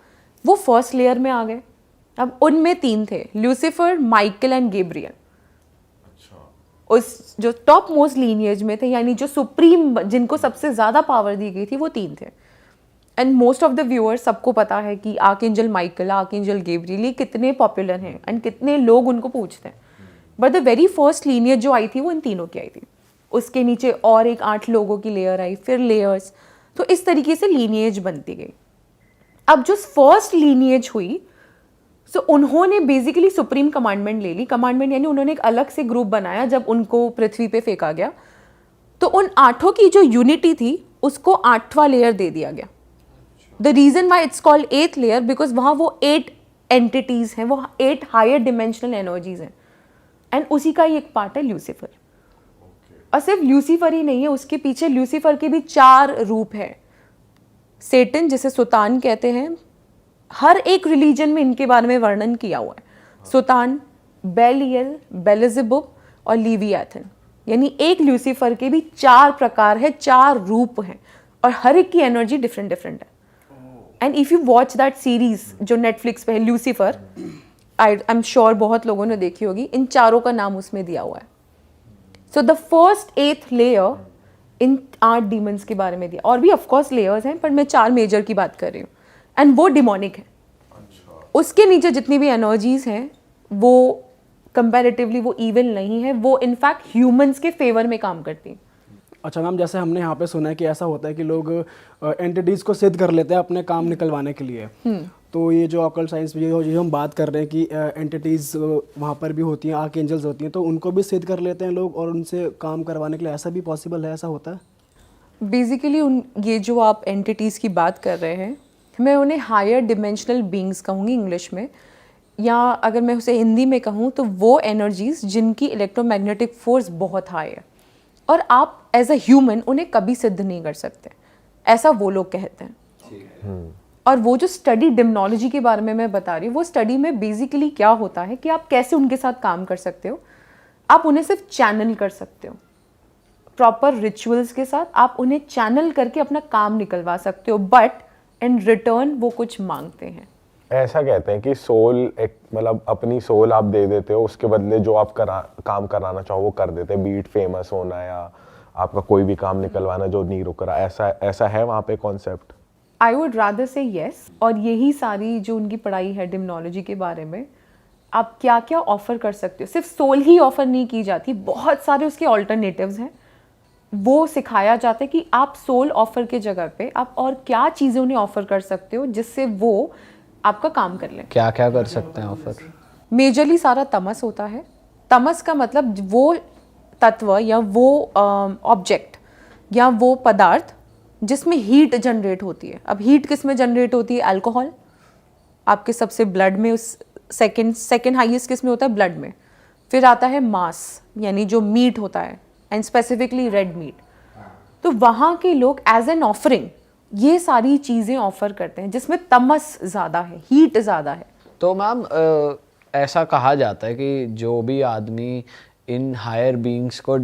वो फर्स्ट लेयर में आ गए। अब उनमें 3 थे, लूसीफर, माइकल एंड गैब्रियल। उस जो टॉप मोस्ट लीनिएज में थे, यानी जो सुप्रीम, जिनको सबसे ज़्यादा पावर दी गई थी, वो 3 थे। And most of the viewers, सबको पता है कि आर्कएंजल माइकल, आर्कएंजल गैब्रियल ये कितने पॉपुलर हैं एंड कितने लोग उनको पूछते हैं। But the very first lineage जो आई थी वो इन तीनों की आई थी। उसके नीचे और एक 8 लोगों की लेयर आई, फिर लेयर्स, तो इस तरीके से लीनिएज बनती गई। अब जो फर्स्ट लीनिएज हुई, सो उन्होंने बेसिकली सुप्रीम कमांडमेंट ले ली। कमांडमेंट यानी उन्होंने एक अलग से ग्रुप बनाया जब उनको पृथ्वी पे फेंका गया, तो उन 8 की जो यूनिटी थी उसको 8वां लेयर दे दिया गया। The reason why it's called 8th layer, because वहाँ वो 8 एंटिटीज हैं, वो 8 हायर डिमेंशनल एनर्जीज हैं, एंड उसी का ही एक पार्ट है लूसीफर। और सिर्फ ल्यूसीफर ही नहीं है, उसके पीछे ल्यूसीफर के भी 4 रूप है। सेटन, जिसे सुतान कहते हैं, हर एक रिलीजन में इनके बारे में वर्णन किया हुआ है। सुतान, बेलियल, बेलिज़बुब और लीवियाथन, यानी एक ल्यूसीफर के भी 4 प्रकार है, 4 रूप हैं, और हर एक की एनर्जी डिफरेंट डिफरेंट है। And if you watch that series जो नेटफ्लिक्स पे है, ल्यूसीफर, आई एम श्योर बहुत लोगों ने देखी होगी, इन चारों का नाम उसमें दिया हुआ है। So the first 8th layer in 8 demons के बारे में दिया, और भी ऑफकोर्स लेयर्स हैं, पर मैं 4 मेजर की बात कर रही हूँ, एंड वो डिमोनिक है। उसके नीचे जितनी भी एनर्जीज हैं वो कंपैरेटिवली वो इविल नहीं है, वो इनफैक्ट ह्यूमंस के फेवर में काम करती हैं। अच्छा मैम, जैसे हमने यहाँ पे सुना है कि ऐसा होता है कि लोग एंटिटीज़ को सिद्ध कर लेते हैं अपने काम निकलवाने के लिए। तो ये जो ऑकल्ट साइंस में जो हम बात कर रहे हैं कि एंटिटीज़ वहाँ पर भी होती हैं, आर्क एंजल्स होती हैं, तो उनको भी सिद्ध कर लेते हैं लोग और उनसे काम करवाने के लिए, ऐसा भी पॉसिबल है, ऐसा होता है? बेसिकली ये जो आप एंटिटीज़ की बात कर रहे हैं, मैं उन्हें हायर डिमेंशनल बीइंग्स कहूँगी इंग्लिश में, या अगर मैं उसे हिंदी में कहूँ तो वो एनर्जीज जिनकी इलेक्ट्रोमैग्नेटिक फोर्स बहुत हाई है, और आप एज अ ह्यूमन उन्हें कभी सिद्ध नहीं कर सकते, ऐसा वो लोग कहते हैं। और वो जो स्टडी डिमनोलॉजी के बारे में मैं बता रही हूँ, वो स्टडी में बेसिकली क्या होता है कि आप कैसे उनके साथ काम कर सकते हो। आप उन्हें सिर्फ चैनल कर सकते हो, प्रॉपर रिचुअल्स के साथ आप उन्हें चैनल करके अपना काम निकलवा सकते हो, बट इन रिटर्न वो कुछ मांगते हैं। ऐसा कहते हैं कि सोल एक मतलब अपनी सोल आप दे देते हो, उसके बदले जो आप काम कराना चाहो वो कर देते हैं, बीट फेमस होना या आपका कोई भी काम निकलवाना जो नहीं रुक रहा, ऐसा है वहाँ पे कॉन्सेप्ट? आई वुड रादर से येस। और यही सारी जो उनकी पढ़ाई है डिमनोलॉजी के बारे में, आप क्या क्या ऑफर कर सकते हो, सिर्फ सोल ही ऑफर नहीं की जाती, बहुत सारे उसके ऑल्टरनेटिव्स हैं। वो सिखाया जाता है कि आप सोल ऑफर के जगह पे आप और क्या चीज़ें उन्हें ऑफर कर सकते हो जिससे वो आपका काम कर लें। क्या क्या कर सकते हैं ऑफर? मेजरली सारा तमस होता है। तमस का मतलब वो तत्व या वो ऑब्जेक्ट या वो पदार्थ जिसमें हीट जनरेट होती है। अब हीट किस में जनरेट होती है? अल्कोहल, आपके सबसे ब्लड में, उस सेकेंड हाईएस्ट किस में होता है? ब्लड में। फिर आता है मांस, यानी जो मीट होता है, एंड स्पेसिफिकली रेड मीट। तो वहाँ के लोग एज एन ऑफरिंग ये सारी चीज़ें ऑफर करते हैं जिसमें तमस ज़्यादा है, हीट ज़्यादा है। तो मैम ऐसा कहा जाता है कि जो भी आदमी इन हायर बीइंग्स को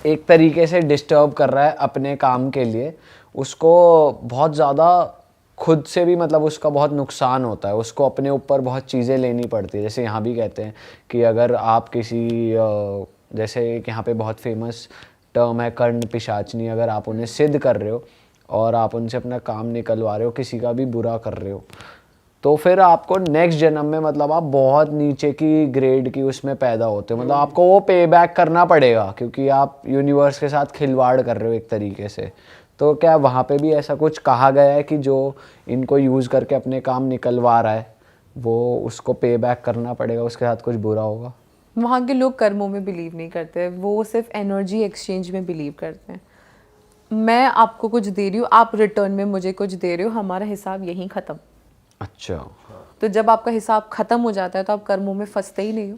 एक तरीके से डिस्टर्ब कर रहा है अपने काम के लिए, उसको बहुत ज़्यादा खुद से भी मतलब उसका बहुत नुकसान होता है, उसको अपने ऊपर बहुत चीज़ें लेनी पड़ती है। जैसे यहाँ भी कहते हैं कि अगर आप किसी जैसे यहाँ पे बहुत फेमस टर्म है कर्ण पिशाचनी, अगर आप उन्हें सिद्ध कर रहे हो और आप उनसे अपना काम निकलवा रहे हो, किसी का भी बुरा कर रहे हो, तो फिर आपको नेक्स्ट जन्म में मतलब आप बहुत नीचे की ग्रेड की उसमें पैदा होते हो, मतलब आपको वो पे बैक करना पड़ेगा क्योंकि आप यूनिवर्स के साथ खिलवाड़ कर रहे हो एक तरीके से। तो क्या वहाँ पे भी ऐसा कुछ कहा गया है कि जो इनको यूज़ करके अपने काम निकलवा रहा है वो उसको पे बैक करना पड़ेगा, उसके साथ कुछ बुरा होगा? वहाँ के लोग कर्मों में बिलीव नहीं करते, वो सिर्फ एनर्जी एक्सचेंज में बिलीव करते हैं। मैं आपको कुछ दे रही हूँ, आप रिटर्न में मुझे कुछ दे रहे हो, हमारा हिसाब यहीं ख़त्म। अच्छा। तो जब आपका हिसाब ख़त्म हो जाता है तो आप कर्मों में फंसते ही नहीं हो,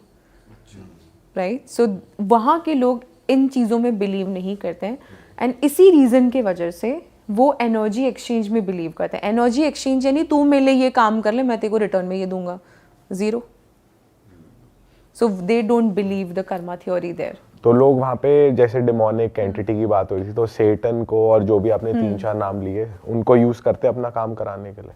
राइट? सो वहाँ के लोग इन चीज़ों में बिलीव नहीं करते हैं, एंड इसी रीज़न के वजह से वो एनर्जी एक्सचेंज में बिलीव करते हैं। एनर्जी एक्सचेंज यानी तू मेरे लिए ये काम कर ले, मैं तेरे को रिटर्न में ये दूंगा, zero. So they don't believe the karma theory there. तो लोग वहाँ पे जैसे डिमोनिक एंटिटी की बात हो रही थी, तो सेटन को और जो भी आपने 3-4 नाम लिए उनको यूज़ करते अपना काम कराने के लिए?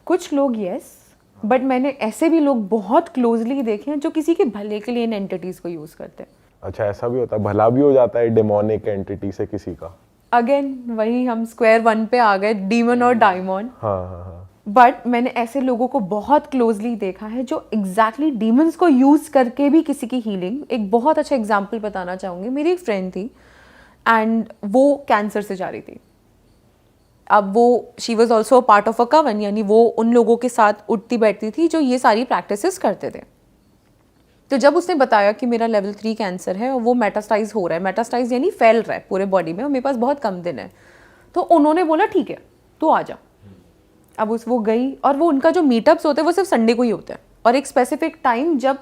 कुछ लोग यस, बट मैंने ऐसे भी लोग बहुत क्लोजली देखे हैं जो किसी के भले के लिए इन एंटिटीज़ को यूज़ करते हैं। अच्छा, ऐसा भी होता है, भला भी हो जाता है डिमोनिक एंटिटी से किसी का? अगेन वही हम स्क्वायर वन पे आ गए, डीमन और डायमन। हाँ। बट मैंने ऐसे लोगों को बहुत क्लोजली देखा है जो एग्जैक्टली डीमंस को यूज़ करके भी किसी की हीलिंग। एक बहुत अच्छा एग्जांपल बताना चाहूँगी। मेरी एक फ्रेंड थी एंड वो कैंसर से जा रही थी। अब वो she was also part of a कवन, यानी वो उन लोगों के साथ उठती बैठती थी जो ये सारी प्रैक्टिसेस करते थे। तो जब उसने बताया कि मेरा लेवल 3 कैंसर है और वो मेटास्टाइज हो रहा है, मेटास्टाइज यानी फैल रहा है पूरे बॉडी में, और मेरे पास बहुत कम दिन है, तो उन्होंने बोला ठीक है तू आ जा। अब वो गई, और वो उनका जो मीटअप्स होते हैं वो सिर्फ संडे को ही होता है, और एक स्पेसिफिक टाइम जब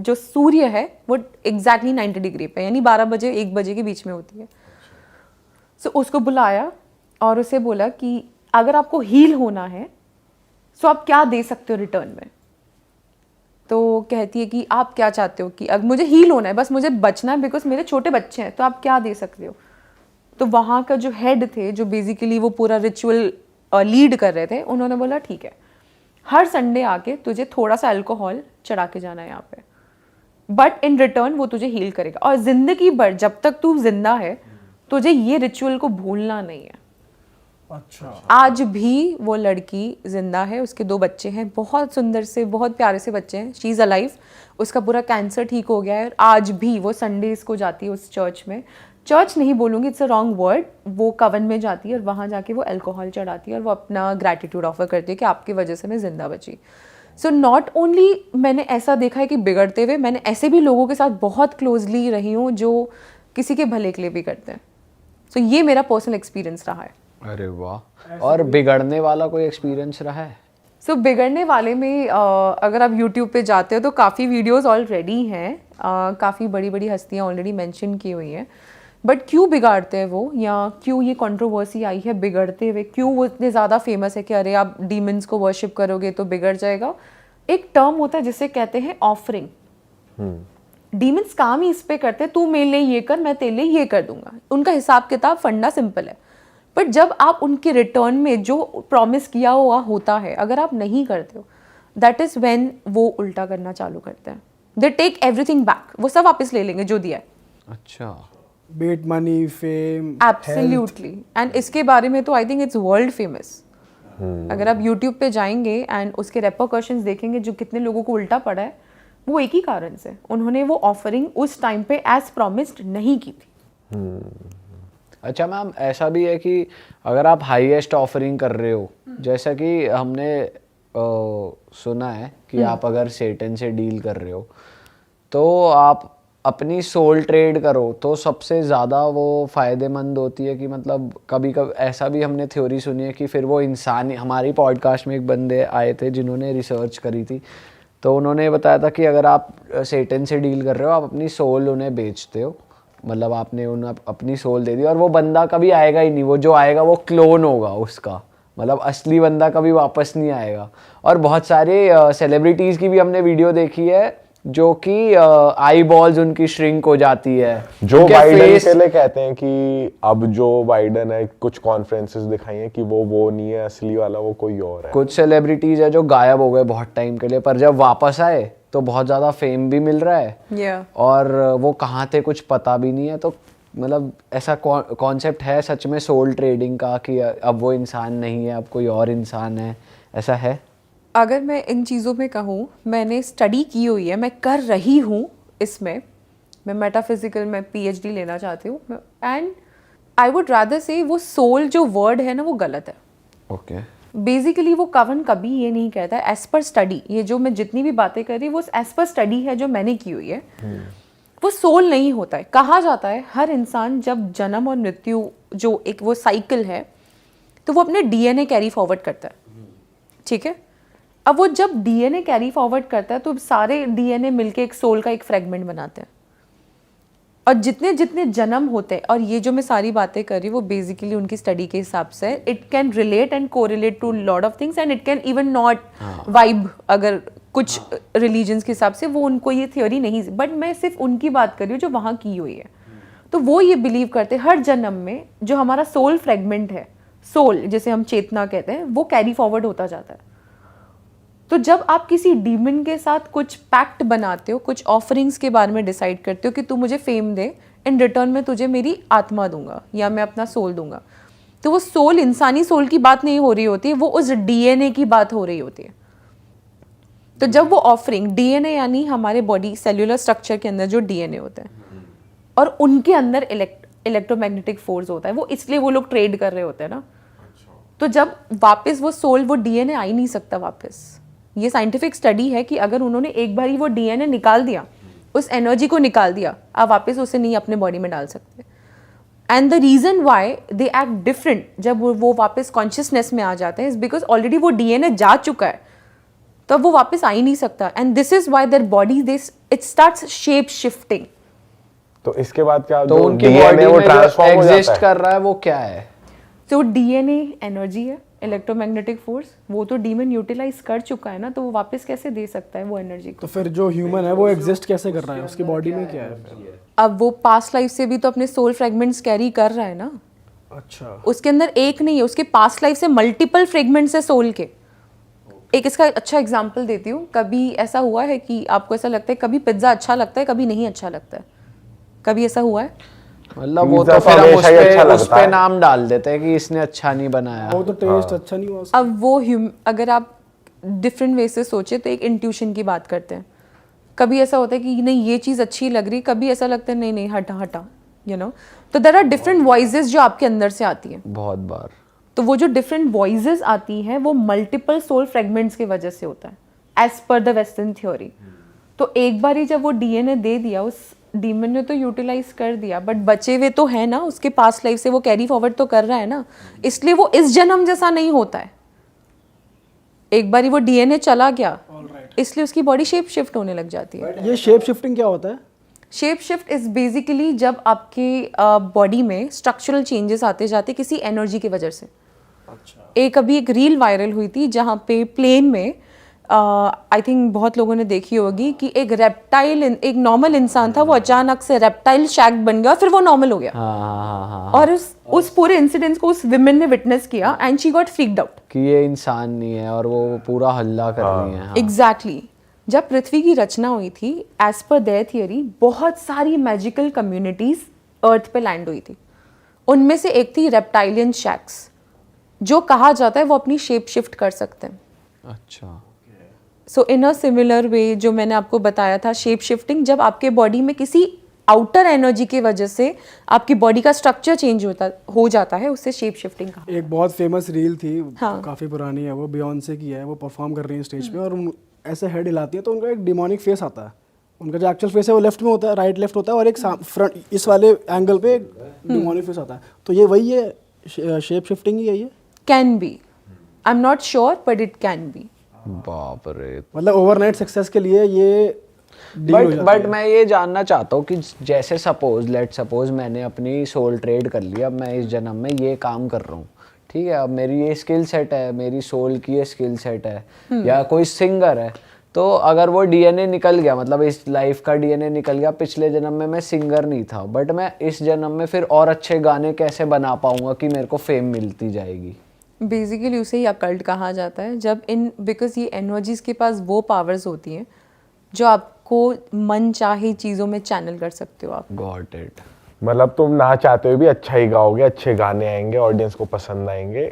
जो सूर्य है वो एग्जैक्टली 90 डिग्री पे, यानी 12 बजे 1 बजे के बीच में होती है। सो उसको बुलाया और उसे बोला कि अगर आपको हील होना है तो आप क्या दे सकते हो रिटर्न में। तो कहती है कि आप क्या चाहते हो कि अब मुझे हील होना है, बस मुझे बचना है बिकॉज मेरे छोटे बच्चे हैं, तो आप क्या दे सकते हो। तो वहाँ का जो हेड थे, जो बेसिकली वो पूरा रिचुअल लीड कर रहे थे, उन्होंने बोला ठीक है, हर संडे आके तुझे थोड़ा सा अल्कोहल चढ़ा के जाना है यहाँ पे, बट इन रिटर्न वो तुझे हील करेगा और जिंदगी भर जब तक तू जिंदा है तुझे ये रिचुअल को भूलना नहीं है। अच्छा। आज भी वो लड़की जिंदा है, उसके 2 बच्चे हैं, बहुत सुंदर से बहुत प्यारे से बच्चे हैं, शी इज़ अलाइव। उसका पूरा कैंसर ठीक हो गया है और आज भी वो संडेज को जाती है उस चर्च में, चर्च नहीं बोलूँगी, इट्स अ रॉन्ग वर्ड, वो कवन में जाती है और वहाँ जाके वो अल्कोहल चढ़ाती है और वो अपना ग्रैटिट्यूड ऑफर करती है कि आपकी वजह से मैं ज़िंदा बची। सो नॉट ओनली मैंने ऐसा देखा है कि बिगड़ते हुए, मैंने ऐसे भी लोगों के साथ बहुत क्लोजली रही हूँ जो किसी के भले के लिए भी करते हैं। सो ये मेरा पर्सनल एक्सपीरियंस रहा है। अरे वाह। और बिगड़ने वाला कोई एक्सपीरियंस रहा है? सो बिगड़ने वाले में अगर आप यूट्यूब पे जाते हो तो काफ़ी वीडियोस ऑलरेडी हैं, काफ़ी बड़ी बड़ी हस्तियाँ ऑलरेडी मेंशन की हुई हैं, बट क्यों बिगाड़ते हैं वो, या क्यों ये कंट्रोवर्सी आई है बिगड़ते हुए, क्यों वो इतने ज़्यादा फेमस है कि अरे आप डीमंस को वर्शिप करोगे तो बिगड़ जाएगा। एक टर्म होता है जिसे कहते हैं ऑफरिंग। डीमंस काम ही इस पे करते हैं, तू मेरे लिए ये कर, मैं तेरे लिए ये कर दूंगा। उनका हिसाब किताब फंडा सिंपल है, बट जब आप उनके रिटर्न में जो प्रॉमिस किया हुआ होता है अगर आप नहीं करते हो, दैट इज व्हेन वो उल्टा करना चालू करते हैं। दे टेक एवरीथिंग बैक, वो सब वापस ले लेंगे जो दिया है। अच्छा। बेट मनी, फेम, एब्सोल्युटली। एंड इसके बारे में तो I think it's world famous. अगर आप यूट्यूब पे जाएंगे एंड उसके रेपरकशंस देखेंगे जो कितने लोगों को उल्टा पड़ा है, वो एक ही कारण से, उन्होंने वो ऑफरिंग उस टाइम पे एज प्रॉमिस्ड नहीं की थी। अच्छा मैम, ऐसा भी है कि अगर आप हाईएस्ट ऑफरिंग कर रहे हो, जैसा कि हमने सुना है कि आप अगर सेटन से डील कर रहे हो तो आप अपनी सोल ट्रेड करो तो सबसे ज़्यादा वो फ़ायदेमंद होती है। कि मतलब कभी कभी ऐसा भी हमने थ्योरी सुनी है कि फिर वो इंसान, हमारी पॉडकास्ट में एक बंदे आए थे जिन्होंने रिसर्च करी थी, तो उन्होंने बताया था कि अगर आप सेटन से डील कर रहे हो, आप अपनी सोल उन्हें बेचते हो, मतलब आपने उन्हें अपनी सोल दे दी और वो बंदा कभी आएगा ही नहीं, वो जो आएगा वो क्लोन होगा उसका, मतलब असली बंदा कभी वापस नहीं आएगा। और बहुत सारे सेलिब्रिटीज़ की भी हमने वीडियो देखी है जो कि आई बॉल्स उनकी श्रिंक हो जाती है। जो बाइडन के लिए कहते हैं कि अब जो बाइडन है, कुछ कॉन्फ्रेंसेस दिखाई हैं कि वो नहीं है असली वाला, वो कोई और है। कुछ सेलिब्रिटीज है जो गायब हो गए बहुत टाइम के लिए, पर जब वापस आए तो बहुत ज़्यादा फेम भी मिल रहा है और वो कहाँ थे कुछ पता भी नहीं है। तो मतलब ऐसा कॉन्सेप्ट है सच में सोल ट्रेडिंग का कि अब वो इंसान नहीं है, अब कोई और इंसान है, ऐसा है? अगर मैं इन चीज़ों में कहूँ, मैंने स्टडी की हुई है, मैं कर रही हूँ इसमें, मैं मेटाफिजिकल में पीएचडी लेना चाहती हूँ, एंड आई वुड रादर से वो सोल जो वर्ड है ना वो गलत है। ओके। बेसिकली वो कवन कभी ये नहीं कहता है, एज पर स्टडी, ये जो मैं जितनी भी बातें कर रही हूँ वो एज पर स्टडी है जो मैंने की हुई है, वो सोल नहीं होता है। कहा जाता है हर इंसान जब जन्म और मृत्यु जो एक वो साइकिल है, तो वो अपने डीएनए कैरी फॉरवर्ड करता है, ठीक है। अब वो जब डीएनए कैरी फॉरवर्ड करता है तो सारे डीएनए मिलके एक सोल का एक फ्रेगमेंट बनाते हैं, और जितने जितने जन्म होते हैं, और ये जो मैं सारी बातें कर रही हूँ वो बेसिकली उनकी स्टडी के हिसाब से, it can relate and correlate to lot of things and it can even not vibe, अगर कुछ रिलीजन्स के हिसाब से वो उनको ये थ्योरी नहीं, बट मैं सिर्फ उनकी बात कर रही हूँ जो वहाँ की हुई है। तो वो ये बिलीव करते हैं हर जन्म में जो हमारा सोल फ्रेगमेंट है, सोल जिसे हम चेतना कहते हैं, वो कैरी फॉरवर्ड होता जाता है। तो जब आप किसी डीमन के साथ कुछ पैक्ट बनाते हो, कुछ ऑफरिंग्स के बारे में डिसाइड करते हो कि तू मुझे फेम दे, इन रिटर्न में तुझे मेरी आत्मा दूंगा या मैं अपना सोल दूंगा, तो वो सोल इंसानी सोल की बात नहीं हो रही होती है, वो उस डीएनए की बात हो रही होती है। तो जब वो ऑफरिंग, डीएनए यानी हमारे बॉडी सेल्यूलर स्ट्रक्चर के अंदर जो डीएनए होता है और उनके अंदर इलेक्ट्रोमैग्नेटिक फोर्स होता है, वो इसलिए वो लोग ट्रेड कर रहे होते हैं ना। तो जब वापस वो सोल, वो डीएनए आ ही नहीं सकता वापस। ये साइंटिफिक स्टडी है कि अगर उन्होंने एक बार ही वो डीएनए निकाल दिया, उस एनर्जी को निकाल दिया, आप वापस उसे नहीं अपने बॉडी में डाल सकते। And the reason why they act different जब वो वापस कॉन्शियसनेस में आ जाते हैं इज बिकॉज ऑलरेडी वो डीएनए जा चुका है, तो अब वो वापस आ ही नहीं सकता, and this is why their body this it starts shape shifting. तो इसके बाद क्या तो जो उनकी DNA बॉडी वो में जो ट्रांसफॉर्म हो जाता एग्जिस्ट है? कर रहा है वो क्या है? तो डीएनए एनर्जी है, इलेक्ट्रोमैग्नेटिक फोर्स, वो तो डीमन यूटिलाइज कर चुका है ना, तो वो वापस कैसे दे सकता है वो एनर्जी को? तो फिर जो ह्यूमन है वो एग्जिस्ट कैसे कर रहा है, उसकी बॉडी में क्या है? अब वो पास्ट लाइफ से भी तो अपने सोल फ्रेगमेंट्स कैरी कर रहा है ना। अच्छा, उसके अंदर एक नहीं है, उसके पास्ट लाइफ से मल्टीपल फ्रेगमेंट्स है सोल के। एक इसका अच्छा एग्जांपल देती हूँ। कभी ऐसा हुआ है कि आपको ऐसा लगता है कभी पिज्ज़ा अच्छा लगता है, कभी नहीं अच्छा लगता है? कभी ऐसा हुआ है? मतलब वो पिज्जा तो फिर हम हमेशा ही अच्छा उस लगता पे है। नाम डाल देते हैं कि इसने अच्छा नहीं बनाया। वो तो टेस्ट अच्छा नहीं हुआ उसका। अब वो अगर आप डिफरेंट वे से सोचे तो एक इंट्यूशन की बात करते हैं। कभी ऐसा होता है कि नहीं ये चीज़ अच्छी लग रही, कभी ऐसा लगता है नहीं नहीं हटा हटा, यू नो। तो देयर आर डिफरेंट वॉइसेस जो आपके अंदर से आती हैं। बहुत बार तो वो जो डिफरेंट वॉइसेस आती हैं वो मल्टीपल सोल फ्रेगमेंट्स की वजह से होता है as per the western theory. तो एक बार ही जब वो डीएनए दे दिया, उस डीमन ने तो यूटिलाइज कर दिया, बट बचे हुए तो है ना, उसके पास्ट लाइफ से वो कैरी फॉरवर्ड तो कर रहा है ना, इसलिए वो इस जन्म जैसा नहीं होता है। एक बार ही वो डीएनए चला गया, इसलिए उसकी बॉडी शेप शिफ्ट होने लग जाती है। ये शेप शिफ्टिंग क्या होता है? शेप शिफ्ट इज बेसिकली जब आपके बॉडी में स्ट्रक्चरल चेंजेस आते जाते किसी एनर्जी की वजह से। अच्छा, एक अभी एक रील वायरल हुई थी जहाँ पे प्लेन में आई थिंक बहुत लोगों ने देखी होगी कि एक रेप्टाइल, एक नॉर्मल इंसान था, वो अचानक से रेप्टाइल शैक बन गया, फिर वो नॉर्मल हो गया। हाँ। और उस पूरे इंसिडेंस को उस विमेन ने विटनेस किया and she got freaked out कि ये इंसान नहीं है और वो पूरा हल्ला कर रही है। हाँ। एग्जैक्टली। जब पृथ्वी की रचना हुई थी, एज पर देयर थियरी बहुत सारी मैजिकल कम्युनिटीज अर्थ पे लैंड हुई थी। उनमें से एक थी रेप्टाइलियन शैक्स, जो कहा जाता है वो अपनी शेप शिफ्ट कर सकते हैं। अच्छा, सो इन अ सिमिलर वे जो मैंने आपको बताया था, शेप शिफ्टिंग जब आपके बॉडी में किसी आउटर एनर्जी की वजह से आपकी बॉडी का स्ट्रक्चर चेंज हो जाता है, उससे शेप शिफ्टिंग कहा। एक बहुत फेमस रील थी, हाँ। काफी पुरानी है, वो बियॉन्से की है, वो परफॉर्म कर रही है स्टेज पे और ऐसे हेड हिलाती है तो उनका एक डिमोनिक फेस आता है। उनका जो एक्चुअल फेस है वो लेफ्ट में होता है, राइट लेफ्ट होता है, और एक फ्रंट इस वाले एंगल पे एक डिमोनिक फेस आता है। तो ये वही है, शेप शिफ्टिंग ही है ये? Can be, I am not sure but it can be. बाप रे। मतलब ओवरनाइट सक्सेस के लिए ये बट मैं ये जानना चाहता हूँ कि जैसे लेट सपोज मैंने अपनी सोल ट्रेड कर लिया, अब मैं इस जन्म में ये काम कर रहा हूँ, ठीक है, अब मेरी ये स्किल सेट है, मेरी सोल की ये स्किल सेट है, या कोई सिंगर है, तो अगर वो डीएनए निकल गया, मतलब इस लाइफ का डीएनए निकल गया, पिछले जन्म में मैं सिंगर नहीं था, बट मैं इस जन्म में फिर और अच्छे गाने कैसे बना पाऊंगा कि मेरे को फेम मिलती जाएगी? बेसिकली उसे ही अकल्ट कहा जाता है, जब बिकॉज ये एनर्जीज के पास वो पावर्स होती हैं जो आपको मन चाहे चीज़ों में चैनल कर सकते हो आप। Got it. मतलब तुम ना चाहते हुए भी अच्छा ही गाओगे, अच्छे गाने आएंगे, ऑडियंस को पसंद आएंगे,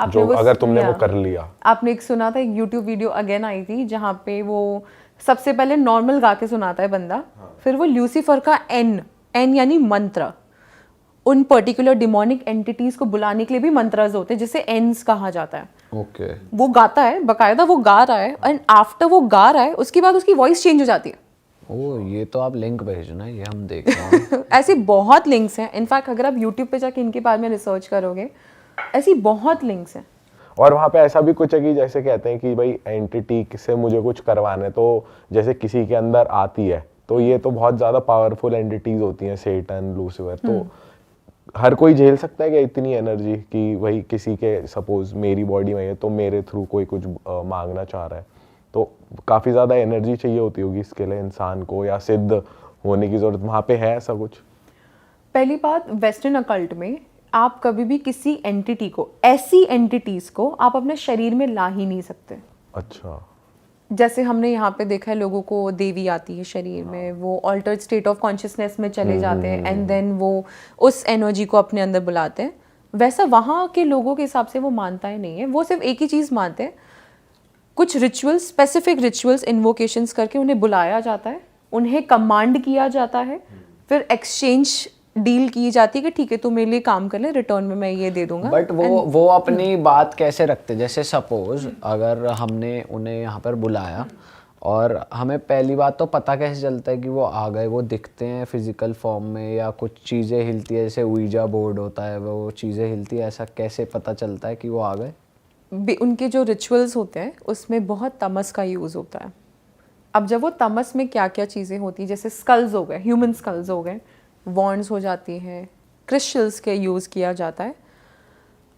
जो अगर तुमने वो कर लिया। आपने एक सुना था, एक यूट्यूब वीडियो अगेन आई थी जहाँ पे वो सबसे पहले नॉर्मल गा के सुनाता है बंदा, फिर वो ल्यूसीफर का एन यानी मंत्र, उन पर्टिकुलर डिमोनिक एंटिटीज को बुलाने के लिए भी मंत्रज होते हैं जिसे एन्स कहा जाता है। ओके। वो गाता है, बकायदा वो गा रहा है, एंड आफ्टर वो गा रहा है उसके बाद उसकी वॉइस चेंज हो जाती है। ओ, ये तो आप लिंक भेजना, ये हम देख रहे हैं। ऐसी बहुत लिंक्स हैं, इनफैक्ट अगर आप यूट्यूब पे जाके इनके बारे में रिसर्च करोगे, ऐसी बहुत लिंक्स हैं। और वहाँ पे ऐसा भी कुछ है कि जैसे कहते हैं कि भाई एंटिटी से मुझे कुछ करवाना है, तो जैसे किसी के अंदर आती है तो ये तो बहुत ज़्यादा पावरफुल एंटिटीज होती हैं, सेटन, लूसीफर, तो हर कोई झेल सकता है क्या इतनी एनर्जी कि वही किसी के सपोज मेरी बॉडी में है तो मेरे थ्रू कोई कुछ मांगना चाह रहा है, तो काफ़ी ज़्यादा एनर्जी चाहिए होती होगी इसके लिए इंसान को, या सिद्ध होने की ज़रूरत वहाँ पे है ऐसा कुछ? पहली बात, वेस्टर्न अकल्ट में आप कभी भी किसी एंटिटी को, ऐसी एंटिटीज को आप अपने शरीर में ला ही नहीं सकते। अच्छा। जैसे हमने यहाँ पे देखा है, लोगों को देवी आती है शरीर में, वो ऑल्टर्ड स्टेट ऑफ कॉन्शियसनेस में चले जाते हैं एंड देन वो उस एनर्जी को अपने अंदर बुलाते हैं। वैसा वहाँ के लोगों के हिसाब से वो मानता ही नहीं है, वो सिर्फ एक ही चीज़ मानते हैं, कुछ रिचुअल्स, स्पेसिफिक रिचुअल्स, इन्वोकेशंस करके उन्हें बुलाया जाता है, उन्हें कमांड किया जाता है, फिर एक्सचेंज डील की जाती है कि ठीक है तू मेरे लिए काम कर ले, रिटर्न में मैं ये दे दूंगा। बट वो अपनी बात कैसे रखते? जैसे सपोज अगर हमने उन्हें यहाँ पर बुलाया और हमें पहली बात तो पता कैसे चलता है कि वो आ गए? वो दिखते हैं फिजिकल फॉर्म में, या कुछ चीज़ें हिलती है, जैसे उइजा बोर्ड होता है, वो चीज़ें हिलती है, ऐसा कैसे पता चलता है कि वो आ गए? उनके जो रिचुअल्स होते हैं उसमें बहुत तमस का यूज़ होता है। अब जब वो तमस में क्या क्या चीज़ें होती हैं, जैसे स्कल्स हो गए, ह्यूमन स्कल्स हो गए, वॉन्ड्स हो जाती हैं, क्रिस्टल्स के यूज़ किया जाता है।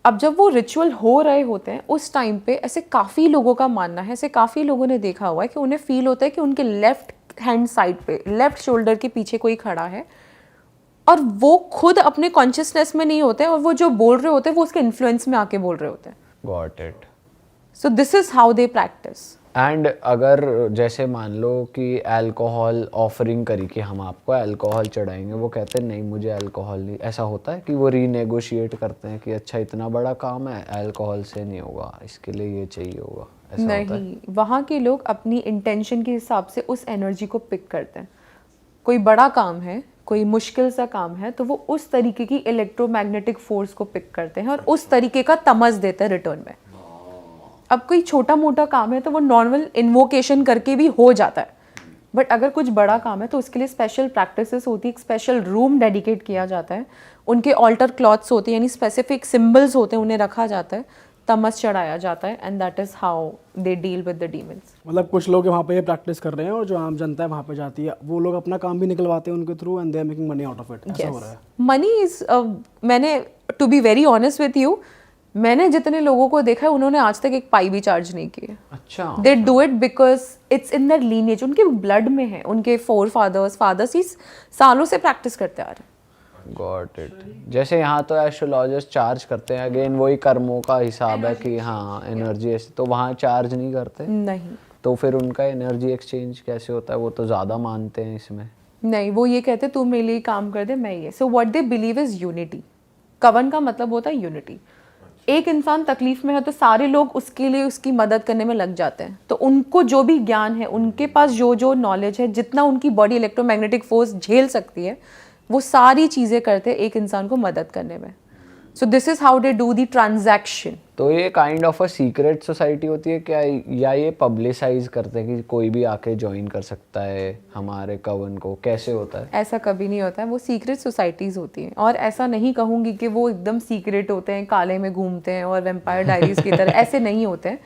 अब जब वो रिचुअल हो रहे होते हैं उस टाइम पे ऐसे काफ़ी लोगों का मानना है, ऐसे काफ़ी लोगों ने देखा हुआ है कि उन्हें फील होता है कि उनके लेफ्ट हैंड साइड पे, लेफ्ट शोल्डर के पीछे कोई खड़ा है और वो खुद अपने कॉन्शियसनेस में नहीं होते हैं और वो जो बोल रहे होते हैं वो उसके इन्फ्लुएंस में आके बोल रहे होते हैं। Got it. So this is how they practice. And अगर जैसे मान लो कि अल्कोहल ऑफरिंग करी कि हम आपको अल्कोहल चढ़ाएंगे, वो कहते हैं नहीं मुझे अल्कोहल नहीं, ऐसा होता है कि वो रीनेगोशिएट करते हैं कि अच्छा इतना बड़ा काम है, अल्कोहल से नहीं होगा, इसके लिए ये चाहिए होगा, ऐसा होता है? नहीं, वहाँ के लोग अपनी इंटेंशन के हिसाब से उस एनर्जी को पिक करते हैं। कोई बड़ा काम है, कोई मुश्किल सा काम है, तो वो उस तरीके की इलेक्ट्रोमैग्नेटिक फोर्स को पिक करते हैं और उस तरीके का तमस देते हैं रिटर्न में। अब कोई छोटा मोटा काम है तो वो नॉर्मल इन्वोकेशन करके भी हो जाता है, बट अगर कुछ बड़ा काम है तो उसके लिए स्पेशल प्रैक्टिसेस होती है, एक स्पेशल रूम डेडिकेट किया जाता है, उनके ऑल्टर क्लॉथ्स होते हैं, यानी स्पेसिफिक सिंबल्स होते हैं, उन्हें रखा जाता है, तमस चढ़ाया जाता है, and that is how they deal with the demons. मतलब कुछ लोग वहाँ पे ये प्रैक्टिस कर रहे हैं और जो आम जनता है वहाँ पे जाती है, वो लोग अपना काम भी निकलवाते हैं उनके through and they are making money out of it, ऐसा हो रहा है। मनी इज, मैंने to be very honest with you, मैंने जितने लोगों को देखा है उन्होंने आज तक एक पाई भी चार्ज नहीं की है। अच्छा। They do it because it's in their lineage, उनके ब्लड में है, उनके फादर्स ही सालों से प्रैक्टिस करते आ रहे हैं। Got it. जैसे यहाँ तो एस्ट्रोलॉजर्स चार्ज करते हैं, अगेन वही कर्मों का हिसाब है कि हाँ एनर्जी ऐसे, तो वहाँ चार्ज नहीं करते? नहीं। तो फिर उनका एनर्जी एक्सचेंज कैसे होता है? वो तो ज़्यादा मानते हैं इसमें। नहीं, वो ये कहते तू मेरे लिए काम कर दे, मैं ये। So what they believe is unity. कवन का मतलब होता है यूनिटी। एक इंसान तकलीफ में है तो सारे लोग उसके लिए उसकी मदद करने में लग जाते हैं, तो उनको जो भी ज्ञान है, उनके पास जो जो नॉलेज है, जितना उनकी बॉडी इलेक्ट्रोमैग्नेटिक फोर्स झेल सकती है, वो सारी चीज़ें करते हैं एक इंसान को मदद करने में। So this is how they do the transaction. तो ये kind of a secret society होती है क्या, या ये पब्लिसाइज करते हैं कि कोई भी आके ज्वाइन कर सकता है हमारे कवन को, कैसे होता है? ऐसा कभी नहीं होता है, वो सीक्रेट सोसाइटीज़ होती हैं। और ऐसा नहीं कहूँगी कि वो एकदम सीक्रेट होते हैं, काले में घूमते हैं और वेम्पायर डायरीज की तरह, ऐसे नहीं होते हैं।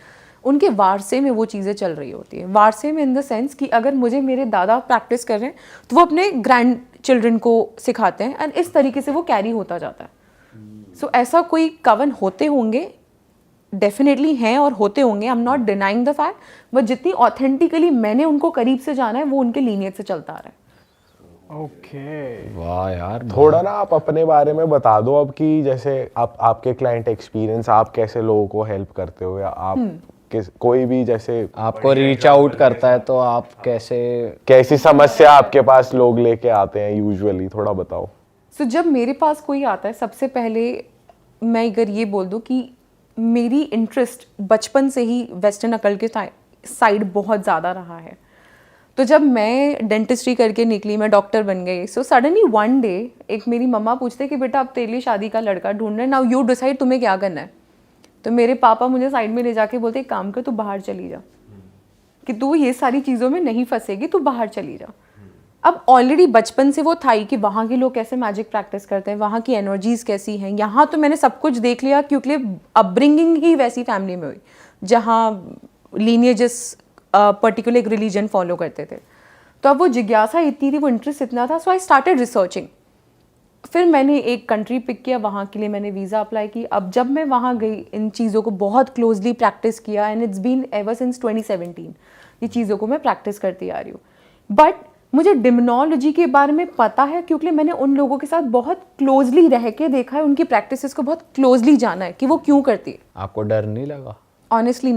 उनके वारसे में वो चीज़ें चल रही होती हैं। वारसे में इन द सेंस कि अगर मुझे मेरे दादा प्रैक्टिस कर रहे हैं तो वो अपने ग्रैंड चिल्ड्रन को सिखाते हैं, एंड इस तरीके से वो कैरी होता जाता है। सो ऐसा कोई कवन होते होंगे, डेफिनेटली हैं और होते होंगे, I am not denying the fact, but जितनी ऑथेंटिकली मैंने उनको करीब से जाना है वो उनके लीनियज से चलता आ रहा है। ओके। वाह यार। थोड़ा ना आप अपने बारे में बता दो अब कि जैसे आपके क्लाइंट एक्सपीरियंस, आप कैसे लोगों को हेल्प करते हो, या आप कोई भी जैसे आपको रीच आउट करता है तो आप कैसी समस्या आपके पास लोग लेके आते हैं यूजुअली, थोड़ा बताओ। सो जब मेरे पास कोई आता है, सबसे पहले मैं अगर ये बोल दूं कि मेरी इंटरेस्ट बचपन से ही वेस्टर्न अकल्ट के साइड बहुत ज़्यादा रहा है। तो जब मैं डेंटिस्ट्री करके निकली, मैं डॉक्टर बन गई, सो सडनली वन डे एक मेरी मम्मा पूछते कि बेटा अब तेरे लिए शादी का लड़का ढूंढ रहे हैं, नाउ यू डिसाइड तुम्हें क्या करना है। तो मेरे पापा मुझे साइड में ले जाके बोलते एक काम कर, तू बाहर चली जा, कि तू ये सारी चीज़ों में नहीं फंसेगी, तू बाहर चली जा। अब ऑलरेडी बचपन से वो था ही कि वहाँ के लोग कैसे मैजिक प्रैक्टिस करते हैं, वहाँ की एनर्जीज कैसी हैं। यहाँ तो मैंने सब कुछ देख लिया क्योंकि अपब्रिंगिंग ही वैसी फैमिली में हुई जहाँ लीनिएजेस पर्टिकुलर एक रिलीजन फॉलो करते थे। तो अब वो जिज्ञासा इतनी थी, वो इंटरेस्ट इतना था, सो आई स्टार्टेड रिसर्चिंग। फिर मैंने एक कंट्री पिक किया, वहाँ के लिए मैंने वीज़ा अप्लाई की। अब जब मैं वहाँ गई, इन चीज़ों को बहुत क्लोजली प्रैक्टिस किया, and it's been ever since 2017 ये चीज़ों को मैं प्रैक्टिस करती आ रही हूँ। बट मुझे डिमोनोलॉजी के बारे में पता है क्योंकि मैंने उन लोगों के साथ बहुत क्लोजली रह के देखा है, उनकी प्रैक्टिसेस को बहुत क्लोजली जाना है कि वो क्यों करती है। आपको डर नहीं लगा? ऑनेस्टली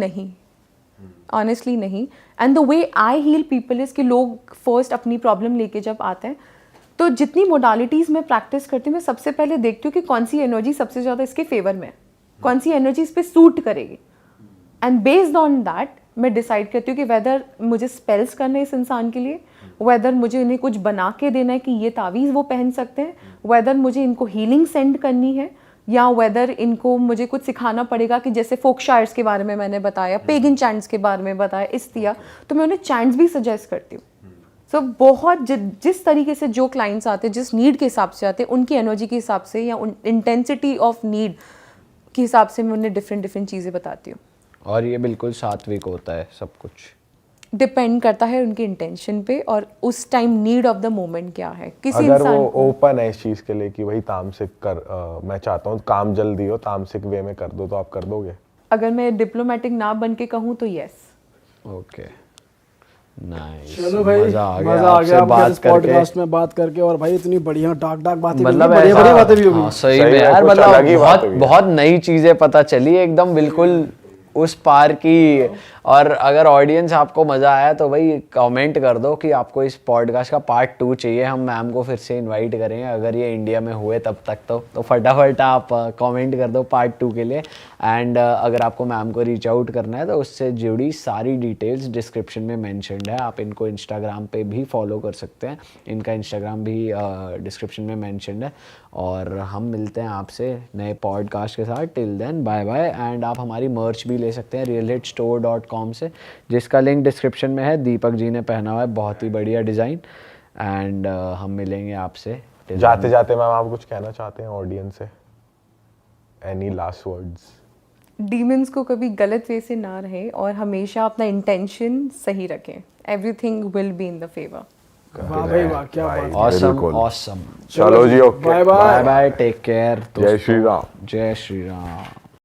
नहीं। And the way I heal people is कि लोग फर्स्ट अपनी प्रॉब्लम लेके जब आते हैं, तो जितनी मोडालिटीज़ मैं प्रैक्टिस करती हूँ, मैं सबसे पहले देखती हूँ कि कौन सी एनर्जी सबसे ज़्यादा इसके फेवर में है, कौन सी एनर्जी इस पर सूट करेगी, एंड बेस्ड ऑन दैट मैं डिसाइड करती हूँ कि वेदर मुझे स्पेल्स करना है इस इंसान के लिए, वेदर मुझे इन्हें कुछ बना के देना है कि ये तावीज़ वो पहन सकते हैं, वेदर मुझे इनको हीलिंग सेंड करनी है, या वेदर इनको मुझे कुछ सिखाना पड़ेगा कि जैसे फोक शायर्स के बारे में मैंने बताया, पेगन चैंट्स के बारे में बताया, इस्तिया, तो मैं उन्हें चैंट्स भी सजेस्ट करती हूँ। सो बहुत जिस तरीके से जो क्लाइंट्स आते हैं, जिस नीड के हिसाब से आते हैं, उनकी एनर्जी के हिसाब से या इंटेंसिटी ऑफ नीड के हिसाब से मैं उन्हें डिफरेंट डिफरेंट चीज़ें बताती हूँ। और ये बिल्कुल सात्विक होता है सब कुछ। डिपेंड करता है उनके इंटेंशन पे और उस time need of the moment क्या है। किसी अगर इंसान वो को ओपन है इस चीज के लिए कि भाई तामसिक मैं चाहता हूँ काम जल्दी हो, तामसिक वे में कर दो, तो आप कर दोगे? अगर मैं डिप्लोमेटिक ना बन के कहूँ तो यस। Okay, nice. चलो भाई, मजा आ मजा गया आपसे बात करके, पॉडकास्ट में बात करके। और भाई इतनी बढ़िया डार्क बातें भी मतलब होंगी, बढ़िया बढ़िया बातें भी हाँ, होंगी। सही सही में है, यार, कुछ मतलब अलग ही बात बहुत हुई है। बहुत नई चीजें पता चली एकदम बिल्कुल उस पार की। और अगर ऑडियंस आपको मजा आया तो भाई कमेंट कर दो कि आपको इस पॉडकास्ट का पार्ट 2 चाहिए, हम मैम को फिर से इनवाइट करेंगे अगर ये इंडिया में हुए तब तक। तो फटाफट आप कमेंट कर दो पार्ट 2 के लिए। एंड अगर आपको मैम को रीच आउट करना है तो उससे जुड़ी सारी डिटेल्स डिस्क्रिप्शन में मेंशन्ड है। आप इनको इंस्टाग्राम पे भी फॉलो कर सकते हैं, इनका इंस्टाग्राम भी डिस्क्रिप्शन में मेंशन्ड है। और हम मिलते हैं आपसे नए पॉडकास्ट के साथ। Till then bye bye. And आप हमारी मर्च भी ले सकते हैं realhitstore.com से, जिसका लिंक डिस्क्रिप्शन में है। दीपक जी ने पहना हुआ है बहुत ही बढ़िया डिज़ाइन। एंड हम मिलेंगे आपसे। जाते जाते मैम आप कुछ कहना चाहते हैं ऑडियंस से? Any last words? डीमंस को कभी गलत वे से ना रहे और हमेशा अपना इंटेंशन सही रखें। Everything will be in the favour. वाह भाई वाह, क्या बात। ऑसम बिल्कुल। ऑसम। चलो जी, okay, bye bye. Bye bye, take care. जय श्री राम। जय श्री राम।